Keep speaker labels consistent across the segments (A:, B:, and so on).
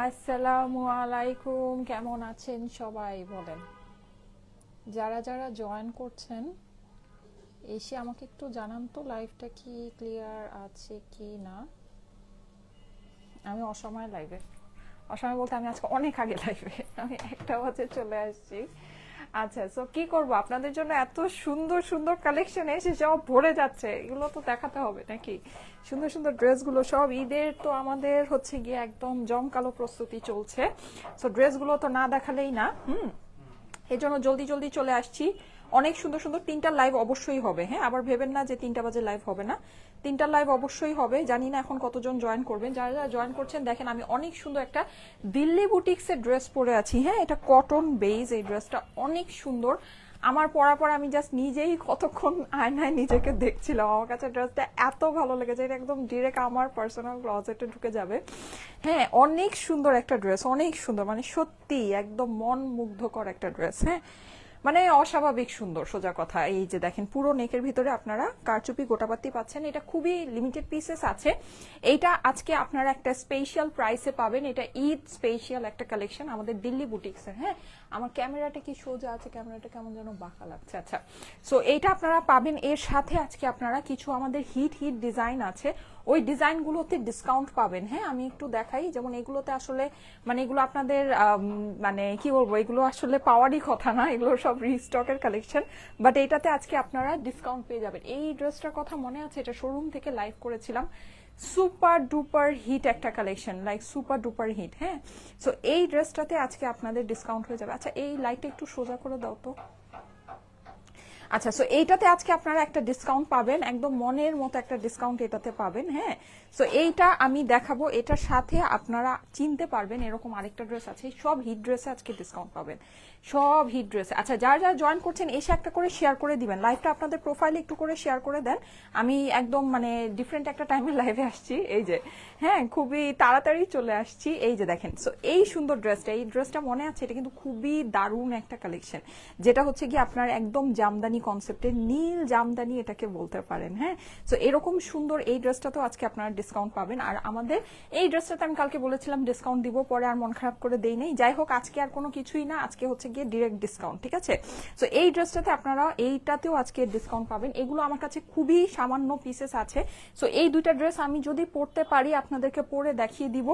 A: আসসালামু আলাইকুম, কেমন আছেন সবাই বলেন। যারা যারা জয়েন করছেন এসে আমাকে একটু জানান তো লাইভটা কি ক্লিয়ার আছে কি না। আমি অসময় লাইভে, অসময় বলতে আমি আজকে অনেক আগে লাইভে, আমি 1টা বাজে চলে আসছি। আচ্ছা, সো কি করব, আপনাদের জন্য এত সুন্দর সুন্দর কালেকশন এসে সব ভরে যাচ্ছে, এগুলো তো দেখাতে হবে নাকি। সুন্দর সুন্দর ড্রেসগুলো সব ঈদের তো আমাদের হচ্ছে গিয়ে একদম জমকালো প্রস্তুতি চলছে। সো ড্রেসগুলো তো না দেখালেই না। এই জন্য জলদি জলদি চলে আসছি। অনেক সুন্দর সুন্দর 3টা লাইভ অবশ্যই হবে। হ্যাঁ, আবার ভেবেন না যে 3টা বাজে লাইভ হবে না, 3টা লাইভ অবশ্যই হবে। জানি না এখন কতজন জয়েন করবেন। যারা যারা জয়েন করছেন দেখেন, আমি অনেক সুন্দর একটা দিল্লি বুটিক্সের ড্রেস পরে আছি। হ্যাঁ, এটা কটন বেজ, এই ড্রেসটা অনেক সুন্দর। আমার পরার পর আমি জাস্ট নিজেই কতক্ষণ আয়নায় নিজেকে দেখছিলাম। আমার কাছে ড্রেসটা এত ভালো লেগেছে, এটা একদম ডিরেক্ট আমার পার্সোনাল ক্লজেটে ঢুকে যাবে। হ্যাঁ, অনেক সুন্দর একটা ড্রেস, অনেক সুন্দর, মানে সত্যি একদম মন মুগ্ধকর একটা ড্রেস। হ্যাঁ, মানে অস্বাভাবিক সুন্দর, সোজা কথা। এই যে দেখেন, পুরো নেকের ভিতরে আপনারা কারচুপি গোটাপাতি পাচ্ছেন। এটা খুবই লিমিটেড পিসেস আছে। এইটা আজকে আপনারা একটা স্পেশাল প্রাইসে পাবেন। এটা ঈদ স্পেশাল একটা কালেকশন আমাদের দিল্লি বুটিক্সের। হ্যাঁ, আমার ক্যামেরাটা কি সোজা আছে, ক্যামেরাটা কেমন যেন বাঁকা লাগছে। আচ্ছা, সো এইটা আপনারা পাবেন। এর সাথে আজকে আপনারা কিছু আমাদের হিট হিট ডিজাইন আছে, ওই ডিজাইনগুলোতে ডিসকাউন্ট পাবেন। হ্যাঁ, আমি একটু দেখাই। যেমন এগুলোতে আসলে মানে এগুলো আপনাদের মানে কি বলবো, এগুলো আসলে পাওয়ারই কথা না, এগুলো সব রিস্টকের কালেকশন। বাট এইটাতে আজকে আপনারা ডিসকাউন্ট পেয়ে যাবেন। এই ড্রেসটার কথা মনে আছে, এটা শোরুম থেকে লাইভ করেছিলাম। সুপার ডুপার হিট একটা collection, like super duper hit. হ্যাঁ, সো এই ড্রেসটাতে আজকে আপনাদের ডিসকাউন্ট হয়ে যাবে। আচ্ছা, এই লাইটটা একটু সোজা করে দাও তো। আচ্ছা, সো এইটাতে আজকে আপনারা একটা ডিসকাউন্ট পাবেন, একদম মনের মতো একটা ডিসকাউন্ট এটাতে পাবেন। হ্যাঁ, সো এইটা আমি দেখাবো, এটার সাথে আপনারা চিনতে পারবেন এরকম আরেকটা ড্রেস আছে। সব হিট ড্রেসে আজকে ডিসকাউন্ট পাবেন, সব হিট ড্রেসে। আচ্ছা, যারা যারা জয়েন করছেন এসে একটা করে শেয়ার করে দিবেন, লাইভটা আপনাদের প্রোফাইলে একটু করে শেয়ার করে দেন। আমি একদম মানে ডিফারেন্ট একটা টাইমে লাইভে আসছি। এই যে, হ্যাঁ, খুবই তাড়াতাড়ি চলে আসছি। এই যে দেখেন, সো এই সুন্দর ড্রেসটা, এই ড্রেসটা মনে আছে, এটা কিন্তু খুবই দারুণ একটা কালেকশন, যেটা হচ্ছে কি আপনার একদম জামদানি কনসেপ্টের, নীল জামদানি এটাকে বলতে পারেন। হ্যাঁ, সো এরকম সুন্দর এই ড্রেসটা তো আজকে আপনারা ডিসকাউন্ট পাবেন। আর আমাদের এই ড্রেসটাতে আমি কালকে বলেছিলাম ডিসকাউন্ট দিব, পরে আর মন খারাপ করে দেই নাই। যাই হোক, আজকে আর কোনো কিছুই না, আজকে হচ্ছে গিয়ে ডিরেক্ট ডিসকাউন্ট। ঠিক আছে, সো এই ড্রেসটাতে আপনারা এইটাতেও আজকে ডিসকাউন্ট পাবেন। এগুলো আমার কাছে খুবই সামান্য পিসেস আছে। সো এই দুইটা ড্রেস আমি যদি পরতে পারি আপনাদেরকে পরে দেখিয়ে দিব।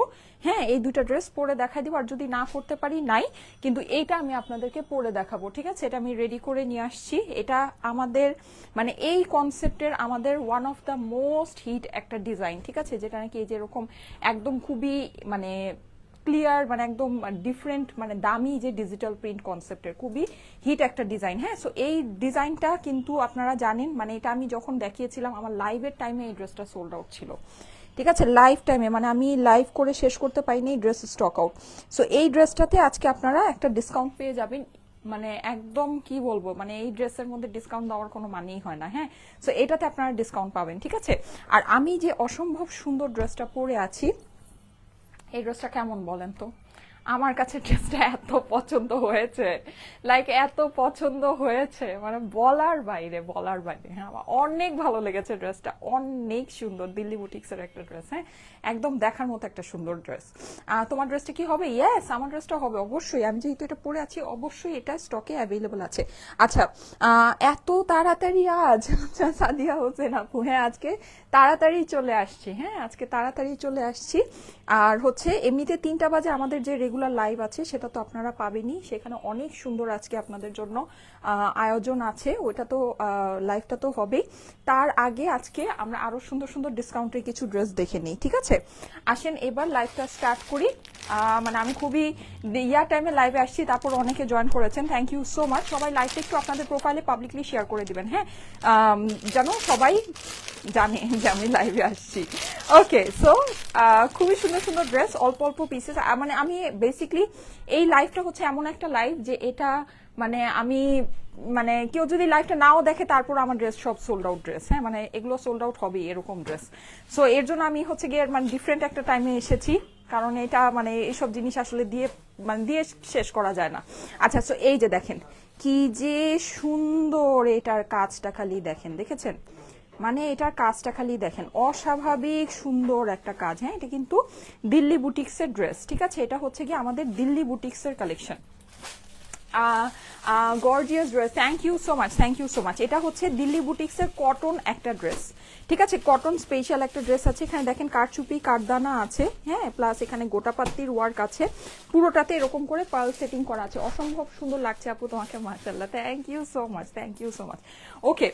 A: হ্যাঁ, এই দুইটা ড্রেস পরে দেখাই দিব। আর যদি না পরতে পারি নাই, কিন্তু এইটা আমি আপনাদেরকে পরে দেখাবো। ঠিক আছে, এটা আমি রেডি করে নিয়ে আসছি। এটা আমাদের মানে এই কনসেপ্টের আমাদের one of the most hit একটা ডিজাইন। ঠিক আছে, যেটা নাকি এই যেরকম একদম খুবই মানে ক্লিয়ার, মানে একদম ডিফারেন্ট, মানে দামি যে ডিজিটাল প্রিন্ট কনসেপ্টের খুবই হিট একটা ডিজাইন। হ্যাঁ, সো এই ডিজাইনটা কিন্তু আপনারা জানেন, মানে এটা আমি যখন দেখিয়েছিলাম আমার লাইভের টাইমে এই ড্রেসটা সোল্ড আউট ছিল। ঠিক আছে, লাইভ টাইমে, মানে আমি লাইভ করে শেষ করতে পারিনি, ড্রেস স্টক আউট। সো এই ড্রেসটাতে আজকে আপনারা একটা ডিসকাউন্ট পেয়ে যাবেন। মানে একদম কি বলবো, মানে এই ড্রেসের মধ্যে ডিসকাউন্ট দেওয়ার কোনো মানেই হয় না। হ্যাঁ, সো এটাতে আপনারা ডিসকাউন্ট পাবেন। ঠিক আছে, আর আমি যে অসম্ভব সুন্দর ড্রেসটা পরে আছি, এই ড্রেসটা কেমন বলেন তো। আমার কাছে ড্রেসটা এত পছন্দ হয়েছে, লাইক এত পছন্দ হয়েছে, মানে বলার বাইরে, বলার বাইরে। হ্যাঁ, আমার অনেক ভালো লেগেছে ড্রেসটা, অনেক সুন্দর। দিল্লি বুটিক্সের একটা ড্রেস। হ্যাঁ, একদম দেখার মতো একটা সুন্দর ড্রেস। তোমার ড্রেসটা কি হবে? ইয়েস, আমার ড্রেসটা হবে অবশ্যই। আমি যেহেতু এটা পরে আছি, অবশ্যই এটা স্টকে অ্যাভেলেবল আছে। আচ্ছা, এত তাড়াতাড়ি আজ সাদিয়া হোসেন আপু, হ্যাঁ আজকে তাড়াতাড়ি চলে আসছি। হ্যাঁ, আজকে তাড়াতাড়ি চলে আসছি। আর হচ্ছে এমনিতে 3টা বাজে আমাদের যে রেগুলার লাইভ আছে সেটা তো আপনারা পাবেনই, সেখানে অনেক সুন্দর আজকে আপনাদের জন্য আয়োজন আছে, ওইটা তো লাইভটা তো হবেই। তার আগে আজকে আমরা আরো সুন্দর সুন্দর ডিসকাউন্টের কিছু ড্রেস দেখে নিই। ঠিক আছে, আসেন এবার লাইভটা স্টার্ট করি। মানে আমি খুবই ইয়ার টাইমে লাইভে আসছি, তারপর অনেকে জয়েন করেছেন, থ্যাংক ইউ সো মাচ। সবাই লাইভটা একটু আপনাদের প্রোফাইলে পাবলিকলি শেয়ার করে দিবেন। হ্যাঁ, যেন সবাই জানে যে আমি লাইভে আসছি। ওকে, সো খুবই সুন্দর সুন্দর ড্রেস, অল্প অল্প পিসেস। মানে আমি বেসিকলি এই লাইভটা হচ্ছে এমন একটা লাইভ যে এটা মানে আমি মানে কেউ যদি লাইভটা নাও দেখে তারপর আমার ড্রেস সব সোল্ড আউট ড্রেস। হ্যাঁ, মানে এগুলো সোল্ড আউট হবে এরকম ড্রেস। সো এর জন্য আমি হচ্ছে গিয়ে মানে ডিফারেন্ট একটা টাইমে এসেছি, কারণ এটা মানে এইসব জিনিস আসলে দিয়ে মানে দিয়ে শেষ করা যায় না। আচ্ছা, সো এই যে দেখেন কি যে সুন্দর, এটার কাজটা খালি দেখেন, দেখেছেন? মানে এটার কাজটা খালি দেখেন, অস্বাভাবিক সুন্দর একটা কাজ। হ্যাঁ, এটা কিন্তু দিল্লি বুটিক্সের ড্রেস, ঠিক আছে? এটা হচ্ছে কি আমাদের দিল্লি বুটিক্সের collection. Gorgeous dress, thank you so much, thank you so much. এটা হচ্ছে দিল্লি বুটিক্সের কটন একটা ড্রেস, ঠিক আছে? কটন স্পেশাল একটা ড্রেস আছে। এখানে দেখেন কারচুপি কারদানা আছে, হ্যাঁ, প্লাস এখানে গোটাপাত্তির ওয়ার্ক আছে, পুরোটাতে এরকম করে পার্ল সেটিং করা আছে। অসম্ভব সুন্দর লাগছে আপু তোমাকে, মাশাআল্লাহ, thank you so much, thank you so much. Okay,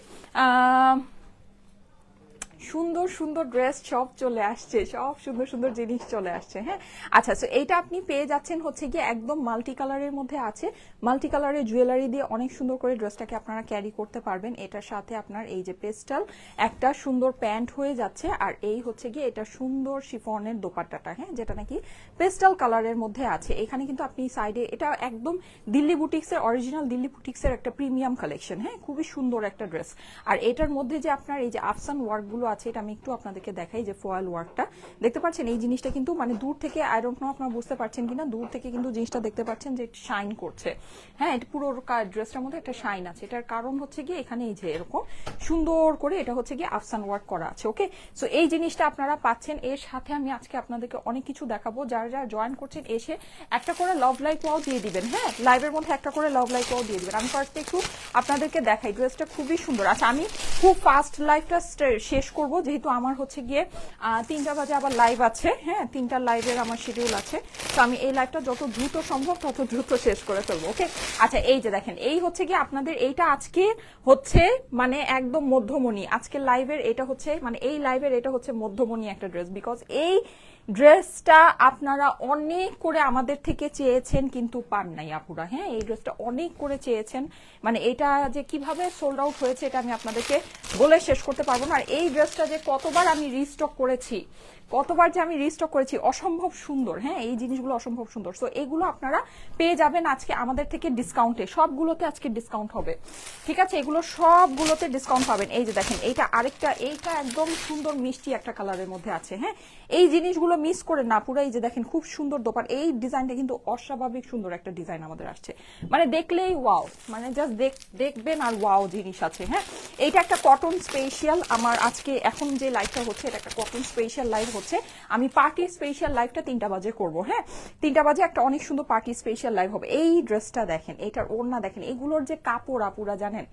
A: সুন্দর সুন্দর ড্রেস সব চলে আসছে, সব সুন্দর সুন্দর জিনিস চলে আসছে। হ্যাঁ, আচ্ছা, সো এইটা আপনি পেয়ে যাচ্ছেন হচ্ছে গিয়ে একদম মাল্টি কালারের মধ্যে আছে। মাল্টি কালারের জুয়েলারি দিয়ে অনেক সুন্দর করে ড্রেসটাকে আপনারা ক্যারি করতে পারবেন। এটার সাথে আপনার এই যে পেস্টাল একটা সুন্দর প্যান্ট হয়ে যাচ্ছে, আর এই হচ্ছে গিয়ে এটা সুন্দর শিফনের দোপাট্টাটা, হ্যাঁ, যেটা নাকি পেস্টাল কালারের মধ্যে আছে। এখানে কিন্তু আপনি সাইডে, এটা একদম দিল্লি বুটিক্সের অরিজিনাল দিল্লি বুটিক্সের একটা প্রিমিয়াম কালেকশন। হ্যাঁ, খুবই সুন্দর একটা ড্রেস। আর এটার মধ্যে যে আপনার এই যে আফসান ওয়ার্কগুলো আছে, এটা আমি একটু আপনাদেরকে দেখাই, যে ফয়েল ওয়ার্কটা দেখতে পাচ্ছেন। এই জিনিসটা কিন্তু মানে দূর থেকে, আই ডোন্ট নো আপনারা বুঝতে পারছেন কিনা, দূর থেকে কিন্তু জিনিসটা দেখতে পাচ্ছেন যে শাইন করছে। হ্যাঁ, এটা পুরো ড্রেসটার মধ্যে একটা শাইন আছে। এটার কারণ হচ্ছে গিয়ে এখানে এই যে এরকম সুন্দর করে এটা হচ্ছে গিয়ে আফসান ওয়ার্ক করা আছে। ওকে, সো এই জিনিসটা আপনারা পাচ্ছেন। এর সাথে আমি আজকে আপনাদেরকে অনেক কিছু দেখাবো। যারা যারা জয়েন করছেন এসে একটা করে লাভ লাইক ওয়াও দিয়ে দিবেন। হ্যাঁ, লাইভের মধ্যে একটা করে লাভ লাইক ওয়াও দিয়ে দিবেন। আমি ফার্স্টে একটু আপনাদেরকে দেখাই, ড্রেসটা খুবই সুন্দর। আচ্ছা, আমি খুব ফাস্ট লাইভটা শেষ করব, যেহেতু আমার হচ্ছে গিয়ে 3টা বাজে আবার লাইভ আছে। হ্যাঁ, 3টা লাইভের আমার শিডিউল আছে, তো আমি এই লাইভটা যত দ্রুত সম্ভব তত দ্রুত শেষ করে ফেলবো। ওকে, আচ্ছা, এই যে দেখেন, এই হচ্ছে গিয়ে আপনাদের এইটা আজকে হচ্ছে মানে একদম মধ্যমণি আজকের লাইভের। এটা হচ্ছে মানে এই লাইভের এটা হচ্ছে মধ্যমণি একটা ড্রেস, বিকজ এই ড্রেসটা আপনারা অনেক করে আমাদের থেকে চেয়েছেন কিন্তু পান নাই আপুরা। হ্যাঁ, এই ড্রেসটা অনেক করে চেয়েছেন, মানে এটা যে কিভাবে সোল্ড আউট হয়েছে এটা আমি আপনাদেরকে বলে শেষ করতে পারবো না। আর এই ড্রেসটা যে কতবার আমি রিস্টক করেছি, কতবার যে আমি রিস্টক করেছি, অসম্ভব সুন্দর। হ্যাঁ, এই জিনিসগুলো অসম্ভব সুন্দর। সো এগুলো আপনারা পেয়ে যাবেন আজকে আমাদের থেকে ডিসকাউন্টে, সবগুলোতে আজকে ডিসকাউন্ট হবে, ঠিক আছে? এগুলো সবগুলোতে ডিসকাউন্ট পাবেন। এই যে দেখেন, এইটা আরেকটা, এইটা একদম সুন্দর মিষ্টি একটা কালারের মধ্যে আছে। হ্যাঁ, এই জিনিসগুলো মিস করে না পুরো। এই যে দেখেন, খুব সুন্দর দোপাট, এই ডিজাইনটা কিন্তু অস্বাভাবিক সুন্দর একটা ডিজাইন আমাদের আসছে, মানে দেখলেই ওয়াও, মানে জাস্ট দেখবেন আর ওয়াও জিনিস আছে। হ্যাঁ, এইটা একটা কটন স্পেশাল, আমার আজকে এখন যে লাইভটা হচ্ছে এটা একটা কটন স্পেশাল লাইভ হচ্ছে। আমি পার্টি স্পেশাল লাইভটা 3টা বাজে করবো। হ্যাঁ, 3টা বাজে একটা অনেক সুন্দর পার্টি স্পেশাল লাইভ হবে। এই ড্রেসটা দেখেন, এটার ওড়না দেখেন, এগুলোর যে কাপড় আপুরা জানেন,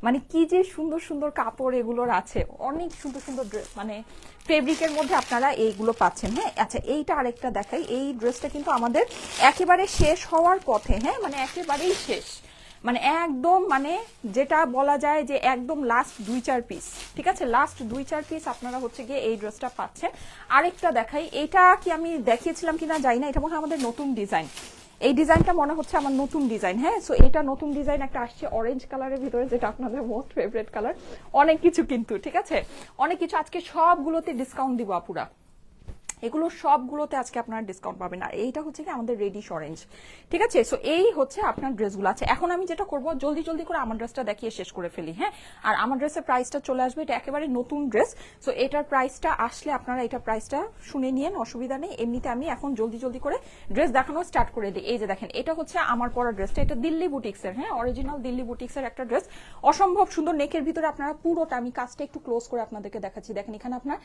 A: মানে কি যে সুন্দর সুন্দর কাপড় এগুলোর আছে, অনেক সুন্দর সুন্দর ড্রেস, মানে ফেব্রিকের মধ্যে আপনারা এইগুলো পাচ্ছেন। হ্যাঁ, আচ্ছা, এইটা আরেকটা দেখাই। এই ড্রেসটা কিন্তু আমাদের একেবারে শেষ হওয়ার পথে। হ্যাঁ, মানে একেবারেই শেষ, মানে একদম, মানে যেটা বলা যায় যে একদম লাস্ট 2-4 পিস, ঠিক আছে? লাস্ট 2-4 পিস আপনারা হচ্ছে গিয়ে এই ড্রেসটা পাচ্ছেন। আরেকটা দেখাই, এটা কি আমি দেখিয়েছিলাম কিনা জানি না, এটা মনে হয় আমাদের নতুন ডিজাইন। এই ডিজাইনটা মনে হচ্ছে আমার নতুন ডিজাইন। হ্যাঁ, সো এটা নতুন ডিজাইন একটা আসছে অরেঞ্জ কালারের ভিতরে, যেটা আপনাদের মোস্ট ফেভারিট কালার। অনেক কিছু কিন্তু, ঠিক আছে, অনেক কিছু আজকে সবগুলোতে ডিসকাউন্ট দিব আপুরা, এগুলো সবগুলোতে আজকে আপনারা ডিসকাউন্ট পাবেন। আর এইটা হচ্ছে কি আমাদের রেডিশ অরেঞ্জ, ঠিক আছে? সো এই হচ্ছে আপনার ড্রেসগুলো আছে। এখন আমি যেটা করব, জলদি জলদি করে আমার ড্রেসটা দেখিয়ে শেষ করে ফেলি। হ্যাঁ, আর আমার ড্রেসের প্রাইসটা চলে আসবে, এটা একেবারে নতুন ড্রেস। সো এটার প্রাইসটা আসলে আপনারা এটা প্রাইসটা শুনে নিয়েন, অসুবিধা নেই। এমনিতে আমি এখন জলদি জলদি করে ড্রেস দেখানো স্টার্ট করে দিই। এই যে দেখেন, এটা হচ্ছে আমার পরা ড্রেসটা, এটা দিল্লি বুটিক্সের। হ্যাঁ, অরিজিনাল দিল্লি বুটিক্সের একটা ড্রেস, অসম্ভব সুন্দর। নেকের ভিতরে আপনারা পুরোটা, আমি কাজটা একটু ক্লোজ করে আপনাদেরকে দেখাচ্ছি। দেখেন, এখানে আপনার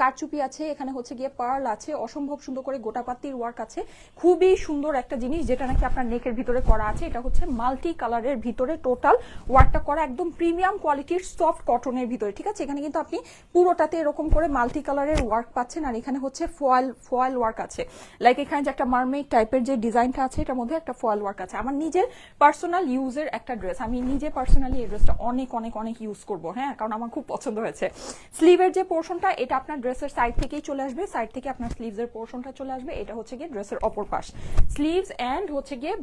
A: কারচুপি আছে, এখানে হচ্ছে গিয়ে পার্ল আছে, অসম্ভব সুন্দর করে গোটাপাত্তির ওয়ার্ক আছে। খুবই সুন্দর একটা জিনিস, যেটা নাকি আপনার নেকের ভিতরে করা আছে। এটা হচ্ছে মাল্টি কালারের ভিতরে টোটাল ওয়ার্কটা করা, একদম প্রিমিয়াম কোয়ালিটির সফট কটনের ভিতরে, ঠিক আছে? এখানে কিন্তু আপনি পুরোটাতে এরকম করে মাল্টি কালারের ওয়ার্ক পাচ্ছেন। আর এখানে হচ্ছে ফয়েল ওয়ার্ক আছে, লাইক এখানে যে একটা মারমেড টাইপের যে ডিজাইনটা আছে, এটার মধ্যে একটা ফয়েল ওয়ার্ক আছে। আমার নিজের পার্সোনাল ইউজের একটা ড্রেস, আমি নিজে পার্সোনালি এই ড্রেসটা অনেক অনেক অনেক ইউজ করবো। হ্যাঁ, কারণ আমার খুব পছন্দ হয়েছে। স্লিভের যে পোর্শনটা, এটা আপনার ড্রেসের সাইড থেকেই চলে আসবে, সাইড থেকে আপনার স্লিভসের পোর্শনটা চলে আসবে। এটা হচ্ছে গিয়ে ড্রেসের অপর পাশ, স্লিভস এন্ড হচ্ছে গিয়ে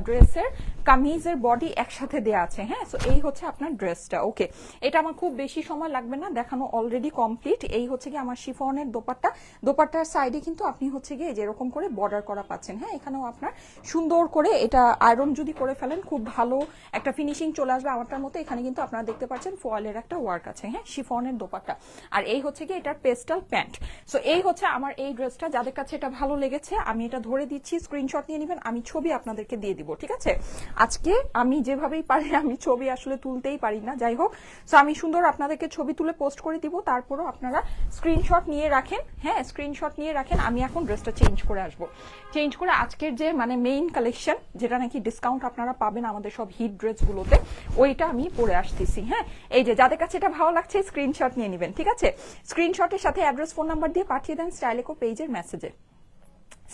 A: ড্রেসের কামিজের বডি একসাথে দেয়া আছে। হ্যাঁ, সো এই হচ্ছে আপনার ড্রেসটা। ওকে, এটা আমার খুব বেশি সময় লাগবে না দেখানো, অলরেডি কমপ্লিট। এই হচ্ছে গিয়ে আমার শিফনের দোপাট্টা, দোপাট্টার সাইডে কিন্তু আপনি হচ্ছে গিয়ে যেরকম করে বর্ডার করা পাচ্ছেন। হ্যাঁ, এখানেও আপনার সুন্দর করে এটা আয়রন যদি করে ফেলেন খুব ভালো একটা ফিনিশিং চলে আসবে আমারটার মতো। এখানে কিন্তু আপনারা দেখতে পাচ্ছেন ফয়েলের একটা ওয়ার্ক আছে। হ্যাঁ, শিফনের দোপাট্টা। আর এই হচ্ছে গিয়ে এটার পেস্টাল প্যান্ট। সো এই হচ্ছে আমার এই ড্রেসটা যাদের কাছে এটা ভালো লেগেছে আমি এটা ধরে দিচ্ছি, স্ক্রিনশট নিয়ে নেবেন, আমি ছবি আপনাদেরকে দিয়ে দিব, ঠিক আছে? আজকে আমি যেভাবেই পারি আমি ছবি আসলে তুলতেই পারি না, যাই হোক, সো আমি সুন্দর আপনাদেরকে ছবি তুলে পোস্ট করে দিব, তারপরও আপনারা স্ক্রিনশট নিয়ে রাখেন। হ্যাঁ, স্ক্রিনশট নিয়ে রাখেন। আমি এখন ড্রেসটা চেঞ্জ করে আসবো, চেঞ্জ করে আজকের যে মানে মেইন কালেকশন যেটা নাকি ডিসকাউন্ট আপনারা পাবেন আমাদের সব হিট ড্রেসগুলোতে, ওইটা আমি পরে আসতেছি। হ্যাঁ, এই যে যাদের কাছে এটা ভালো লাগছে স্ক্রিনশট নিয়ে নেবেন, ঠিক আছে? স্ক্রিনশটের সাথে অ্যাড্রেস ফোন নাম্বার দিয়ে পাঠিয়ে দেন স্টাইলেকো পেজের মেসেজে।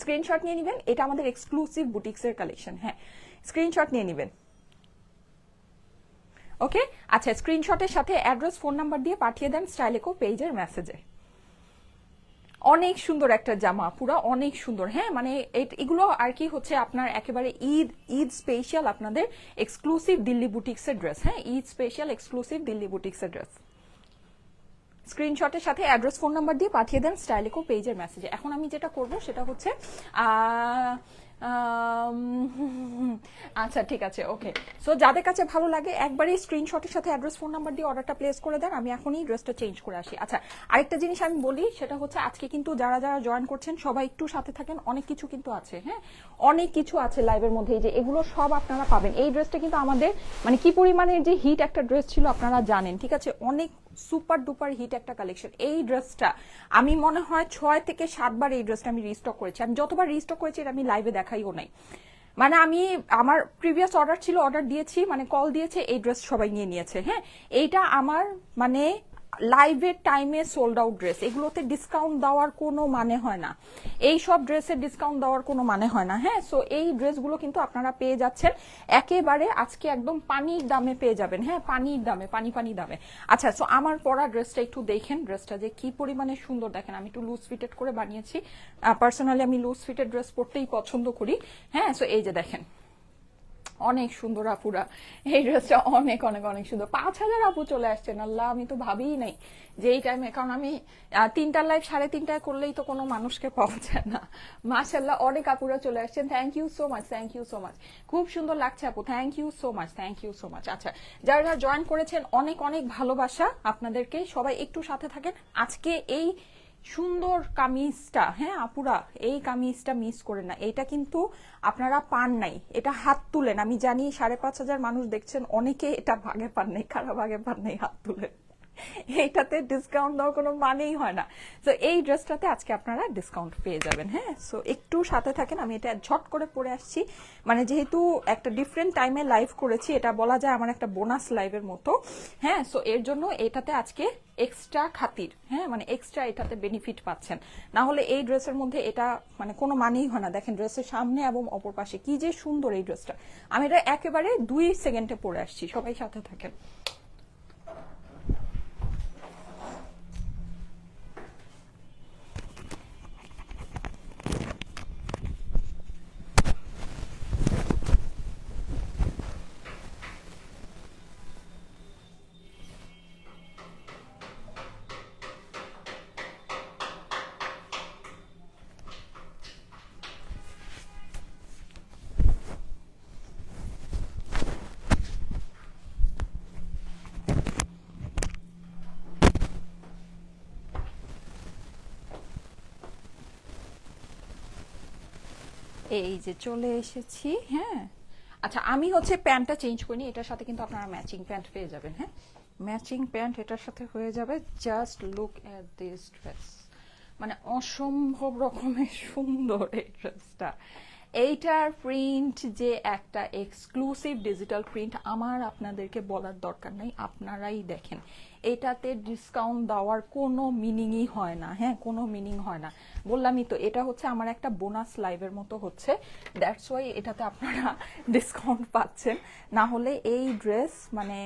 A: স্ক্রিনশট নিয়ে নেবেন, এটা আমাদের এক্সক্লুসিভ বুটিক্সের কালেকশন। হ্যাঁ, স্ক্রিনশট নিয়ে নেবেন। ওকে, আচ্ছা, স্ক্রিনশটের সাথে অ্যাড্রেস ফোন নাম্বার দিয়ে পাঠিয়ে দেন স্টাইলেকো পেজের মেসেজে। অনেক সুন্দর একটা জামা, পুরো অনেক সুন্দর। হ্যাঁ, মানে এগুলো আর কি হচ্ছে আপনার একেবারে ঈদ স্পেশাল আপনাদের এক্সক্লুসিভ দিল্লি বুটিক্সের ড্রেস। হ্যাঁ, ঈদ স্পেশাল এক্সক্লুসিভ দিল্লি বুটিক্সের ড্রেস। স্ক্রিনশটের সাথে অ্যাড্রেস ফোন নাম্বার দিয়ে পাঠিয়ে দেন স্টাইলেকো পেজের মেসেজে। এখন আমি যেটা করব সেটা হচ্ছে আচ্ছা ঠিক আছে, ওকে। সো যাদের কাছে ভালো লাগে একবারই স্ক্রিনশটের সাথে অ্যাড্রেস ফোন নাম্বার দিয়ে অর্ডারটা প্লেস করে দেন, আমি এখনই ড্রেসটা চেঞ্জ করে আসি। আচ্ছা, আরেকটা জিনিস আমি বলি, সেটা হচ্ছে আজকে কিন্তু যারা যারা জয়েন করছেন সবাই একটু সাথে থাকেন, অনেক কিছু কিন্তু আছে। হ্যাঁ, অনেক কিছু আছে লাইভের মধ্যে, এই যে এগুলো সব আপনারা পাবেন। এই ড্রেসটা কিন্তু আমাদের মানে কি পরিমাণের যে হিট একটা ড্রেস ছিল আপনারা জানেন, ঠিক আছে? অনেক সুপার ডুপার হিট একটা কালেকশন। এই ড্রেসটা আমি মনে হয় 6 থেকে 7 বার এই ড্রেসটা আমি রিস্টক করেছি। আমি যতবার রিস্টক করেছি এটা আমি লাইভে দেখাইও নাই। মানে আমি আমার প্রিভিয়াস অর্ডার ছিল, অর্ডার দিয়েছি, মানে কল দিয়েছে, এই ড্রেস সবাই নিয়ে নিয়েছে। হ্যাঁ, এইটা আমার মানে লাইভের টাইমে সোল্ড আউট ড্রেস। এগুলোতে ডিসকাউন্ট দেওয়ার কোনো মানে হয় না, এই সব ড্রেসের ডিসকাউন্ট দেওয়ার কোনো মানে হয় না। হ্যাঁ, সো এই ড্রেসগুলো কিন্তু আপনারা পেয়ে যাচ্ছেন একেবারে আজকে একদম পানির দামে পেয়ে যাবেন। হ্যাঁ, পানির দামে, পানি দামে। আচ্ছা, সো আমার পরা ড্রেসটা একটু দেখেন, ড্রেসটা যে কি পরিমাণে সুন্দর দেখেন। আমি একটু লুজ ফিটেড করে বানিয়েছি, পার্সোনালি আমি লুজ ফিটেড ড্রেস পরতেই পছন্দ করি। হ্যাঁ, সো এই যে দেখেন, অনেক সুন্দর আপুরা, এই ড্রেসটা অনেক অনেক অনেক সুন্দর। 5,000 আপু চলে আসছেন, আল্লাহ, আমি তো ভাবিই নাই যে এই টাইমে, কারণ আমি 3টার লাইভ 3:30টায় করলেই তো কোনো মানুষকে পাওয়া যায় না। মাশাল্লাহ, অনেক আপুরা চলে আসছেন, thank you so much, thank you so much, খুব সুন্দর লাগছে আপু, thank you so much, thank you so much. আচ্ছা, যারা যারা জয়েন করেছেন অনেক অনেক ভালোবাসা আপনাদেরকে, সবাই একটু সাথে থাকেন। আজকে এই সুন্দর কামিজটা, হ্যাঁ আপুরা, এই কামিজটা মিস করে না, এটা কিন্তু আপনারা পান নাই, এটা হাত তুলেন। আমি জানি 5,500 মানুষ দেখছেন, অনেকে এটা ভাগে পান নাই, কারা ভাগে পান নাই হাত তুলেন। এইটাতে ডিসকাউন্ট দেওয়ার কোনো মানেই হয় না। তো এই ড্রেসটাতে আজকে আপনারা ডিসকাউন্ট পেয়ে যাবেন। হ্যাঁ, সো একটু সাথে থাকেন, আমি এটা ঝট করে পরে আসছি। মানে যেহেতু একটা ডিফারেন্ট টাইমে লাইভ করেছি, এটা বলা যায় আমার একটা বোনাস লাইভের মতো। হ্যাঁ, সো এর জন্য এটাতে আজকে এক্সট্রা খাতির, হ্যাঁ, মানে এক্সট্রা এটাতে বেনিফিট পাচ্ছেন। না হলে এই ড্রেসের মধ্যে এটা মানে কোনো মানেই হয় না। দেখেন ড্রেসের সামনে এবং অপর পাশে কি যে সুন্দর এই ড্রেসটা। আমি এটা একেবারে 2 সেকেন্ডে পরে আসছি, সবাই সাথে থাকেন। এই যে চলে এসেছি। হ্যাঁ, আচ্ছা, আমি হচ্ছে প্যান্টটা চেঞ্জ করিনি, এটার সাথে কিন্তু আপনারা ম্যাচিং প্যান্ট পেয়ে যাবেন। হ্যাঁ, ম্যাচিং প্যান্ট এটার সাথে হয়ে যাবে। Just look at this dress, মানে অসম্ভব রকমের সুন্দর এই ড্রেসটা। এইটার প্রিন্ট যে একটা এক্সক্লুসিভ ডিজিটাল প্রিন্ট, আমার আপনাদেরকে বলার দরকার নেই, আপনারাই দেখেন। এটাতে ডিসকাউন্ট দেওয়ার কোনো মিনিংই হয় না। হ্যাঁ, কোনো মিনিং হয় না, বললামই তো, এটা হচ্ছে আমার একটা বোনাস লাইভের মতো হচ্ছে, দ্যাটস ওয়াই এটাতে আপনারা ডিসকাউন্ট পাচ্ছেন। না হলে এই ড্রেস মানে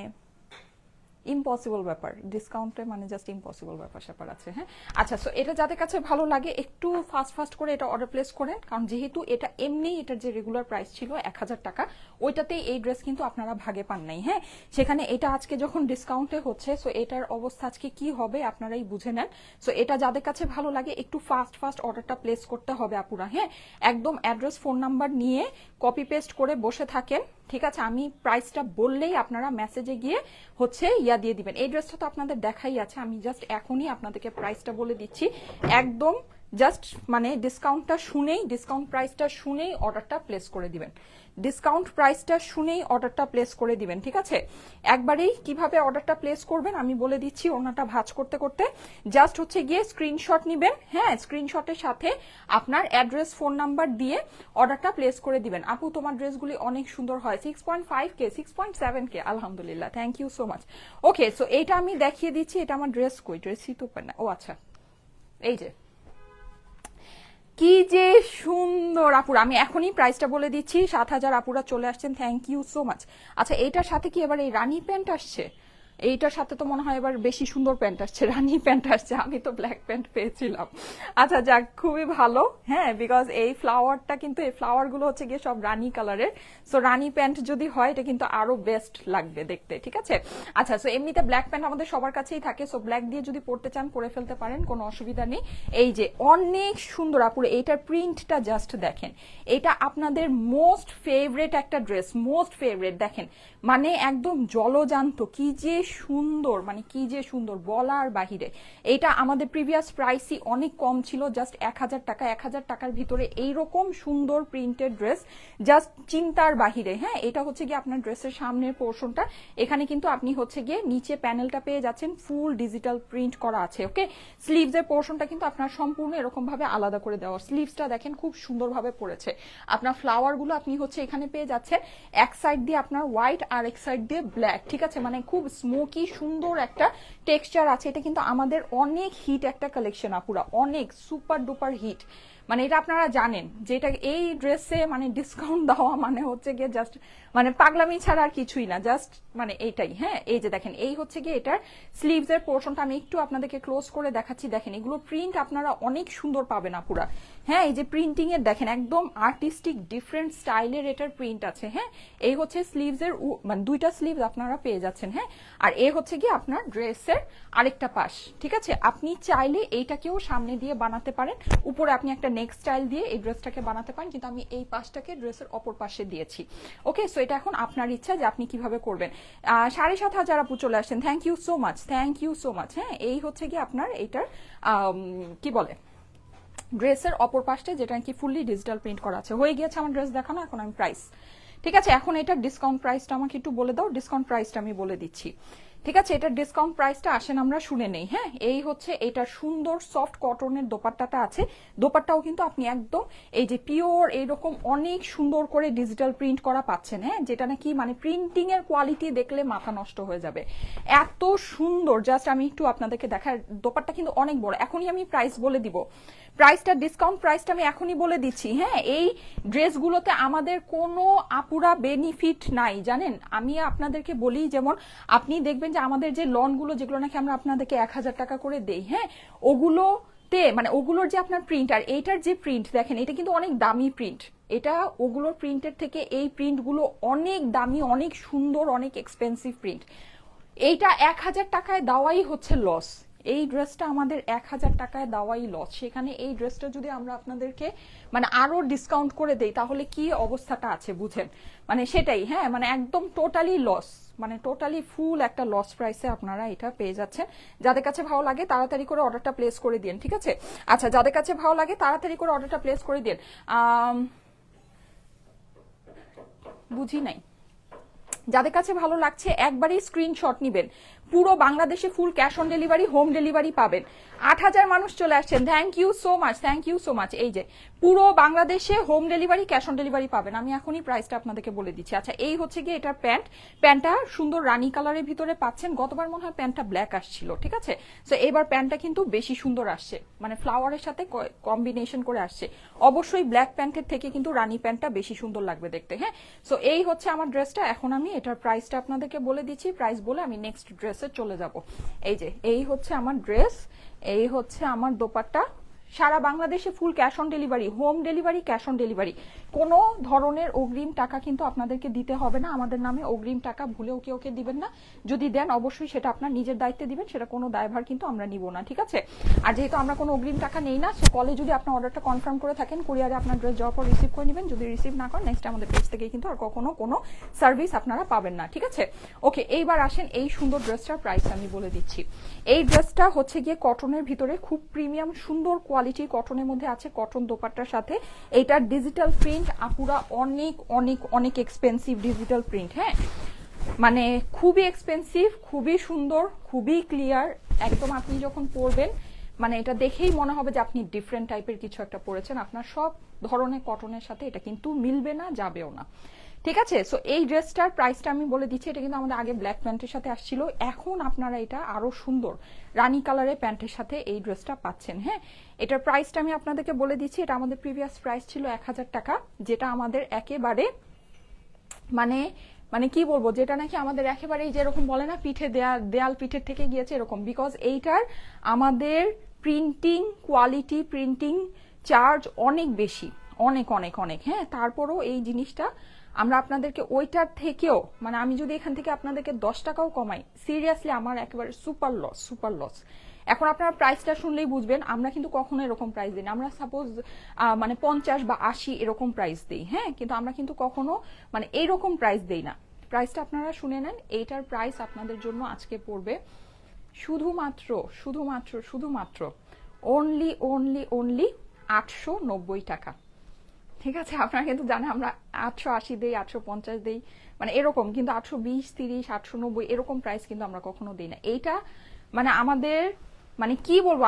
A: ইম্পসিবল ব্যাপার, ডিসকাউন্টে মানে জাস্ট ইম্পসিবল ব্যাপার স্যাপার আছে। হ্যাঁ, আচ্ছা, সো এটা যাদের কাছে ভালো লাগে একটু ফাস্ট করে এটা অর্ডার প্লেস করেন, কারণ যেহেতু এটা এমনি এটার যে রেগুলার প্রাইস ছিল 1,000 টাকা, ওইটাতেই এই ড্রেস কিন্তু আপনারা ভাগে পান নাই। হ্যাঁ, সেখানে এটা আজকে যখন ডিসকাউন্টে হচ্ছে, সো এটার অবস্থা আজকে কি হবে আপনারাই বুঝে নেন। সো এটা যাদের কাছে ভালো লাগে একটু ফাস্ট অর্ডারটা প্লেস করতে হবে আপুরা। হ্যাঁ, একদম অ্যাড্রেস ফোন নাম্বার নিয়ে কপি পেস্ট করে বসে থাকেন, ঠিক আছে? আমি প্রাইসটা বললেই আপনারা মেসেজে গিয়ে হচ্ছে ইয়া দিয়ে দিবেন। এই ড্রেসটা তো আপনাদের দেখাই আছে, আমি জাস্ট এখনই আপনাদেরকে প্রাইসটা বলে দিচ্ছি। একদম জাস্ট মানে ডিসকাউন্টটা শুনেই, ডিসকাউন্ট প্রাইসটা শুনেই অর্ডারটা প্লেস করে দিবেন। ডিসকাউন্ট প্রাইসটা শুনেই অর্ডারটা প্লেস করে দিবেন, ঠিক আছে? একবারেই কিভাবে অর্ডারটা প্লেস করবেন আমি বলে দিচ্ছি। ওনাটা ভাঁজ করতে করতে জাস্ট হচ্ছে গিয়ে স্ক্রিনশট নিবেন, হ্যাঁ, স্ক্রিনশটের সাথে আপনার অ্যাড্রেস, ফোন নাম্বার দিয়ে অর্ডারটা প্লেস করে দিবেন। আপু তোমার ড্রেসগুলি অনেক সুন্দর হয়। 6.5K, 6.7K, আলহামদুলিল্লাহ, thank you so much. Okay, so এইটা আমি দেখিয়ে দিচ্ছি। এটা আমার ড্রেস, কই ড্রেসই তো না, ও আচ্ছা, এই যে কি যে সুন্দর আপুরা। আমি এখনই প্রাইসটা বলে দিচ্ছি। 7,000 আপুরা চলে আসছেন, থ্যাংক ইউ সো মাচ। আচ্ছা, এইটার সাথে কি এবার এই রানী প্যান্ট আসছে? এইটার সাথে তো মনে হয় এবার বেশি সুন্দর প্যান্ট আসছে, রানী প্যান্ট আসছে। আমি তো ব্ল্যাক প্যান্ট পেয়েছিলাম। আচ্ছা যাক, খুবই ভালো, হ্যাঁ, বিকজ এই ফ্লাওয়ারটা কিন্তু, এই ফ্লাওয়ার গুলো হচ্ছে গিয়ে সব রানী কালারের। সো রানী প্যান্ট যদি হয় এটা কিন্তু আরো বেস্ট লাগবে দেখতে, ঠিক আছে? আচ্ছা, সো এমনিতে ব্ল্যাক প্যান্ট আমাদের সবার কাছেই থাকে, সো ব্ল্যাক দিয়ে যদি পরতে চান পরে ফেলতে পারেন, কোনো অসুবিধা নেই। এই যে অনেক সুন্দর আপুরে, এইটার প্রিন্টটা জাস্ট দেখেন। এটা আপনাদের মোস্ট ফেভারেট একটা ড্রেস, মোস্ট ফেভারেট। দেখেন মানে একদম জলজান্ত, কি যে সুন্দর, মানে কি যে সুন্দর বলার বাহিরে। এটা আমাদের প্রিভিয়াস প্রাইসই অনেক কম ছিল, জাস্ট 1,000 টাকা। 1,000 টাকার ভিতরে এইরকম সুন্দর প্রিন্টেড ড্রেস জাস্ট চিন্তার বাহিরে। হ্যাঁ, এটা হচ্ছে গিয়ে আপনার ড্রেসের সামনের পোর্শনটা। এখানে কিন্তু আপনি হচ্ছে গিয়ে নিচে প্যানেলটা পেয়ে যাচ্ছেন, ফুল ডিজিটাল প্রিন্ট করা আছে। ওকে, স্লিভস এর পোর্শনটা কিন্তু আপনার সম্পূর্ণ এরকম ভাবে আলাদা করে দেওয়া। স্লিভসটা দেখেন খুব সুন্দরভাবে পড়েছে। আপনার ফ্লাওয়ার গুলো আপনি হচ্ছে এখানে পেয়ে যাচ্ছেন, এক সাইড দিয়ে আপনার হোয়াইট আর এক সাইড দিয়ে ব্ল্যাক, ঠিক আছে? মানে খুব স্মোকি সুন্দর একটা টেক্সচার আছে। এটা কিন্তু আমাদের অনেক হিট একটা কালেকশন আপুরা, অনেক সুপার ডুপার হিট। মানে এটা আপনারা জানেন যে এটা, এই ড্রেসে মানে ডিসকাউন্ট দেওয়া মানে হচ্ছে গিয়ে জাস্ট মানে পাগলামি ছাড়া আর কিছুই না, জাস্ট মানে এইটাই। হ্যাঁ, এই যে দেখেন, এই হচ্ছে গিয়ে এটার স্লিভস এর পোর্শনটা। আমি একটু আপনাদেরকে ক্লোজ করে দেখাচ্ছি। দেখেন এগুলো প্রিন্ট আপনারা অনেক সুন্দর পাবেন আপুরা। হ্যাঁ, এই যে প্রিন্টিং এর দেখেন একদম আর্টিস্টিক ডিফারেন্ট স্টাইলের এটার প্রিন্ট আছে। হ্যাঁ, এই হচ্ছে স্লিভস এর মানে দুইটা স্লিভস আপনারা পেয়ে যাচ্ছেন। হ্যাঁ, আর এ হচ্ছে গিয়ে আপনার ড্রেসের আরেকটা পাশ, ঠিক আছে? আপনি চাইলে এইটাকেও সামনে দিয়ে বানাতে পারেন, উপরে আপনি একটা নেক স্টাইল দিয়ে এই ড্রেসটাকে বানাতে পারেন, কিন্তু আমি এই পাশটাকে ড্রেসের অপর পাশে দিয়েছি। ওকে, সো এটা এখন আপনার ইচ্ছা যে আপনি কিভাবে করবেন। 7,500 আপু চলে আসছেন, thank you so much, thank you so much. হ্যাঁ, এই হচ্ছে গিয়ে আপনার এইটার কি বলে ড্রেসের অপর পাশে, যেটা নাকি ফুললি ডিজিটাল প্রিন্ট করা আছে। হয়ে গিয়েছে আমার ড্রেস দেখানো, এখন আমি প্রাইস, ঠিক আছে? এখন এটার ডিসকাউন্ট প্রাইসটা আমাকে একটু বলে দাও। ডিসকাউন্ট প্রাইসটা আমি বলে দিচ্ছি, ঠিক আছে? এটার ডিসকাউন্ট প্রাইসটা আসেন আমরা শুনে নেই। হ্যাঁ, এই হচ্ছে এটা সুন্দর সফট কটনের দোপাট্টাটা আছে। দোপাট্টাও কিন্তু আপনি একদম এই যে পিওর এইরকম অনেক সুন্দর করে ডিজিটাল প্রিন্ট করা পাচ্ছেন। হ্যাঁ, যেটা নাকি মানে প্রিন্টিং এর কোয়ালিটি দেখলে মাথা নষ্ট হয়ে যাবে, এত সুন্দর। জাস্ট আমি একটু আপনাদেরকে দেখার, দোপাট্টা কিন্তু অনেক বড়। এখনই আমি প্রাইস বলে দিব, প্রাইসটা ডিসকাউন্ট প্রাইসটা আমি এখনই বলে দিচ্ছি। হ্যাঁ, এই ড্রেসগুলোতে আমাদের কোনো আপুরা বেনিফিট নাই, জানেন? আমি আপনাদেরকে বলি, যেমন আপনি দেখবেন যে আমাদের যে লনগুলো, যেগুলো নাকি আমরা আপনাদেরকে 1,000 টাকা করে দেই, হ্যাঁ, ওগুলোতে মানে ওগুলোর যে আপনার প্রিন্ট আর এইটার যে প্রিন্ট দেখেন, এটা কিন্তু অনেক দামি প্রিন্ট। এটা ওগুলোর প্রিন্টের থেকে এই প্রিন্টগুলো অনেক দামি, অনেক সুন্দর, অনেক এক্সপেন্সিভ প্রিন্ট। এইটা 1,000 টাকায় দেওয়াই হচ্ছে লস। এই ড্রেসটা আমাদের 1,000 টাকায় দেওয়াই লস। সেখানে এই ড্রেসটা যদি আমরা আপনাদেরকে মানে আরো ডিসকাউন্ট করে দেই তাহলে কি অবস্থাটা আছে বুঝেন, মানে সেটাই। হ্যাঁ, মানে একদম টোটালি লস, মানে টোটালি ফুল একটা লস প্রাইসে আপনারা এটা পেয়ে যাচ্ছেন। যাদের কাছে ভালো লাগে তাড়াতাড়ি করে অর্ডারটা প্লেস করে দিন, ঠিক আছে? আচ্ছা, যাদের কাছে ভালো লাগে তাড়াতাড়ি করে অর্ডারটা প্লেস করে দিন। বুঝি নাই, যাদের কাছে ভালো লাগছে একবারই স্ক্রিনশট নিবেন। পুরো বাংলাদেশে full cash on delivery, home delivery পাবেন। 8,000 মানুষ চলে আসছেন, thank you so much, thank you so much. এই যে পুরো বাংলাদেশে home delivery, cash on delivery পাবেন। আমি এখনই প্রাইসটা আপনাদেরকে বলে দিচ্ছি। আচ্ছা, এই হচ্ছে গিয়ে এটার প্যান্ট। প্যান্টটা সুন্দর রানী কালারের ভিতরে পাচ্ছেন। গতবার মনে হয় প্যান্টটা ব্ল্যাক আসছিল, ঠিক আছে? সো এবার প্যান্টটা কিন্তু বেশি সুন্দর আসছে, মানে ফ্লাওয়ারের সাথে কম্বিনেশন করে আসছে। অবশ্যই ব্ল্যাক প্যান্টের থেকে কিন্তু রানী প্যান্টটা বেশি সুন্দর লাগবে দেখতে। হ্যাঁ, সো এই হচ্ছে আমার ড্রেসটা। এখন আমি এটার প্রাইসটা আপনাদেরকে বলে দিচ্ছি। প্রাইস বলে আমি নেক্সট ড্রেসে চলে যাব। এই যে এই হচ্ছে আমার ড্রেস, এই হচ্ছে আমার দোপাট্টা। সারা বাংলাদেশে full cash on delivery, home delivery, cash on delivery. কোনো ধরনের অগ্রিম টাকা কিন্তু আপনাদেরকে দিতে হবে না। আমাদের নামে অগ্রিম টাকা ভুলেও কেউ দিবেন না। যদি দেন অবশ্যই সেটা আপনার নিজের দায়িত্বে দিবেন, সেটা কোনো দায়ভার কিন্তু আমরা নিব না, ঠিক আছে? আর যেহেতু আমরা কোনো অগ্রিম টাকা নেই না, সো কলে যদি আপনার অর্ডারটা কনফার্ম করে থাকেন, কুরিয়ারে আপনার ড্রেস যাওয়ার পর রিসিভ করে নেবেন। যদি রিসিভ না করেন নেক্সট আমাদের পেজ থেকে কিন্তু আর কখনো কোনো সার্ভিস আপনারা পাবেন না, ঠিক আছে? ওকে, এইবার আসেন এই সুন্দর ড্রেসটার প্রাইস আমি বলে দিচ্ছি। এই ড্রেসটা হচ্ছে গিয়ে কটনের ভিতরে খুব প্রিমিয়াম সুন্দর কোয়ালিটির কটনের মধ্যে আছে, কটন দোপাট্টার সাথে। এইটার ডিজিটাল প্রিন্ট আপুরা অনেক অনেক অনেক এক্সপেন্সিভ ডিজিটাল প্রিন্ট, হ্যাঁ মানে খুবই এক্সপেন্সিভ, খুবই সুন্দর, খুবই ক্লিয়ার। একদম আপনি যখন পরবেন মানে এটা দেখেই মনে হবে যে আপনি ডিফারেন্ট টাইপের কিছু একটা পরেছেন। আপনার সব ধরনের কটনের সাথে এটা কিন্তু মিলবে না, যাবেও না, ঠিক আছে। সো এই ড্রেসটার প্রাইসটা আমি বলে দিচ্ছি। এটা কিন্তু আমাদের আগে ব্ল্যাক প্যান্টের সাথে আসছিল, এখন আপনারা এটা আরো সুন্দর রানী কালারের প্যান্টের সাথে এই ড্রেসটা পাচ্ছেন, হ্যাঁ। এটার প্রাইসটা আমি আপনাদেরকে বলে দিচ্ছি। এটা আমাদের প্রিভিয়াস প্রাইস ছিল 1000 টাকা, যেটা আমাদের একেবারে মানে মানে কি বলবো, যেটা নাকি আমাদের একেবারেই যেরকম বলে না পিঠে দেয়াল পিঠের থেকে গিয়েছে এরকম, বিকজ এইটার আমাদের প্রিন্টিং কোয়ালিটি, প্রিন্টিং চার্জ অনেক বেশি, অনেক অনেক অনেক, হ্যাঁ। তারপরও এই জিনিসটা আমরা আপনাদেরকে ওইটার থেকেও মানে আমি যদি এখান থেকে আপনাদেরকে 10 টাকাও কমাই, সিরিয়াসলি আমার একেবারে সুপার লস, সুপার লস। এখন আপনারা প্রাইসটা শুনলেই বুঝবেন আমরা কিন্তু কখনো এরকম প্রাইস দিই না। আমরা সাপোজ মানে 50 বা 80 এরকম প্রাইস দিই, হ্যাঁ, কিন্তু আমরা কিন্তু কখনো মানে এইরকম প্রাইস দেই না। প্রাইসটা আপনারা শুনে নেন। এইটার প্রাইস আপনাদের জন্য আজকে পড়বে শুধুমাত্র শুধুমাত্র শুধুমাত্র অনলি অনলি অনলি 890 টাকা, ঠিক আছে। আপনারা কিন্তু জানেন আমরা 880 দেই, 850 দেই, মানে এরকম, কিন্তু 820, 30, 890 এরকম প্রাইস কিন্তু আমরা কখনো দিই না। এইটা মানে আমাদের মানে কি বলবো,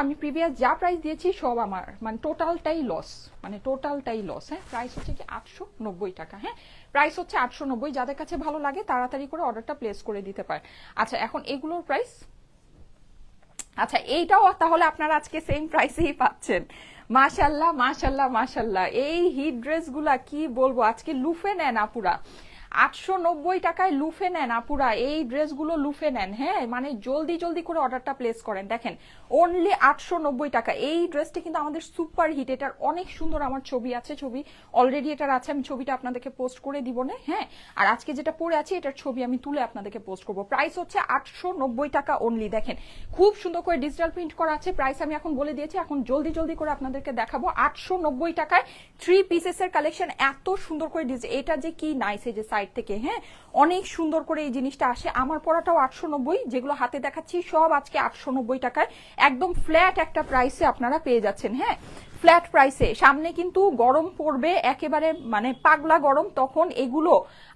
A: আমি প্রিভিয়াস যা প্রাইস দিয়েছি সব আমার মানে টোটালটাই লস, মানে টোটালটাই লস, হ্যাঁ। প্রাইস হচ্ছে কি 890 টাকা, হ্যাঁ, প্রাইস হচ্ছে 890। যাদের কাছে ভালো লাগে তাড়াতাড়ি করে অর্ডারটা প্লেস করে দিতে পারে। আচ্ছা এখন এগুলোর প্রাইস, আচ্ছা এইটাও তাহলে আপনারা আজকে সেম প্রাইসেই পাচ্ছেন। মাশাল্লাহ মাশাল্লাহ মাশাল্লাহ, এই হিট ড্রেসগুলা কি বলবো আজকে লুফে নেন আপুরা। 890 টাকায় লুফে নেন আপুরা, এই ড্রেসগুলো লুফে নেন, হ্যাঁ মানে জলদি জলদি করে অর্ডারটা প্লেস করেন। দেখেন অনলি 890 টাকা। এই ড্রেসটা কিন্তু আমাদের সুপার হিট, এটার অনেক সুন্দর আমার ছবি আছে, ছবি অলরেডি এটার আছে, আমি ছবিটা আপনাদেরকে পোস্ট করে দিব না, হ্যাঁ। আর আজকে যেটা পরে আছে এটার ছবি আমি তুলে আপনাদেরকে পোস্ট করবো। প্রাইস হচ্ছে 890 টাকা অনলি। দেখেন খুব সুন্দর করে ডিজিটাল প্রিন্ট করা আছে। প্রাইস আমি এখন বলে দিয়েছি, এখন জলদি জলদি করে আপনাদেরকে দেখাবো। 890 টাকায় 3 পিসেসের কালেকশন, এত সুন্দর করে এটা যে কি নাইস, এই যে সাইড থেকে, হ্যাঁ অনেক সুন্দর করে এই জিনিসটা আসে। আমার পরাটাও 890, যেগুলো হাতে দেখাচ্ছি সব আজকে 890 টাকায় একদম ফ্ল্যাট একটা প্রাইসে আপনারা পেয়ে যাচ্ছেন, হ্যাঁ ফ্ল্যাট প্রাইসে। সামনে কিন্তু গরম পড়বে একেবারে মানে পাগলা গরম, তখন এগুলো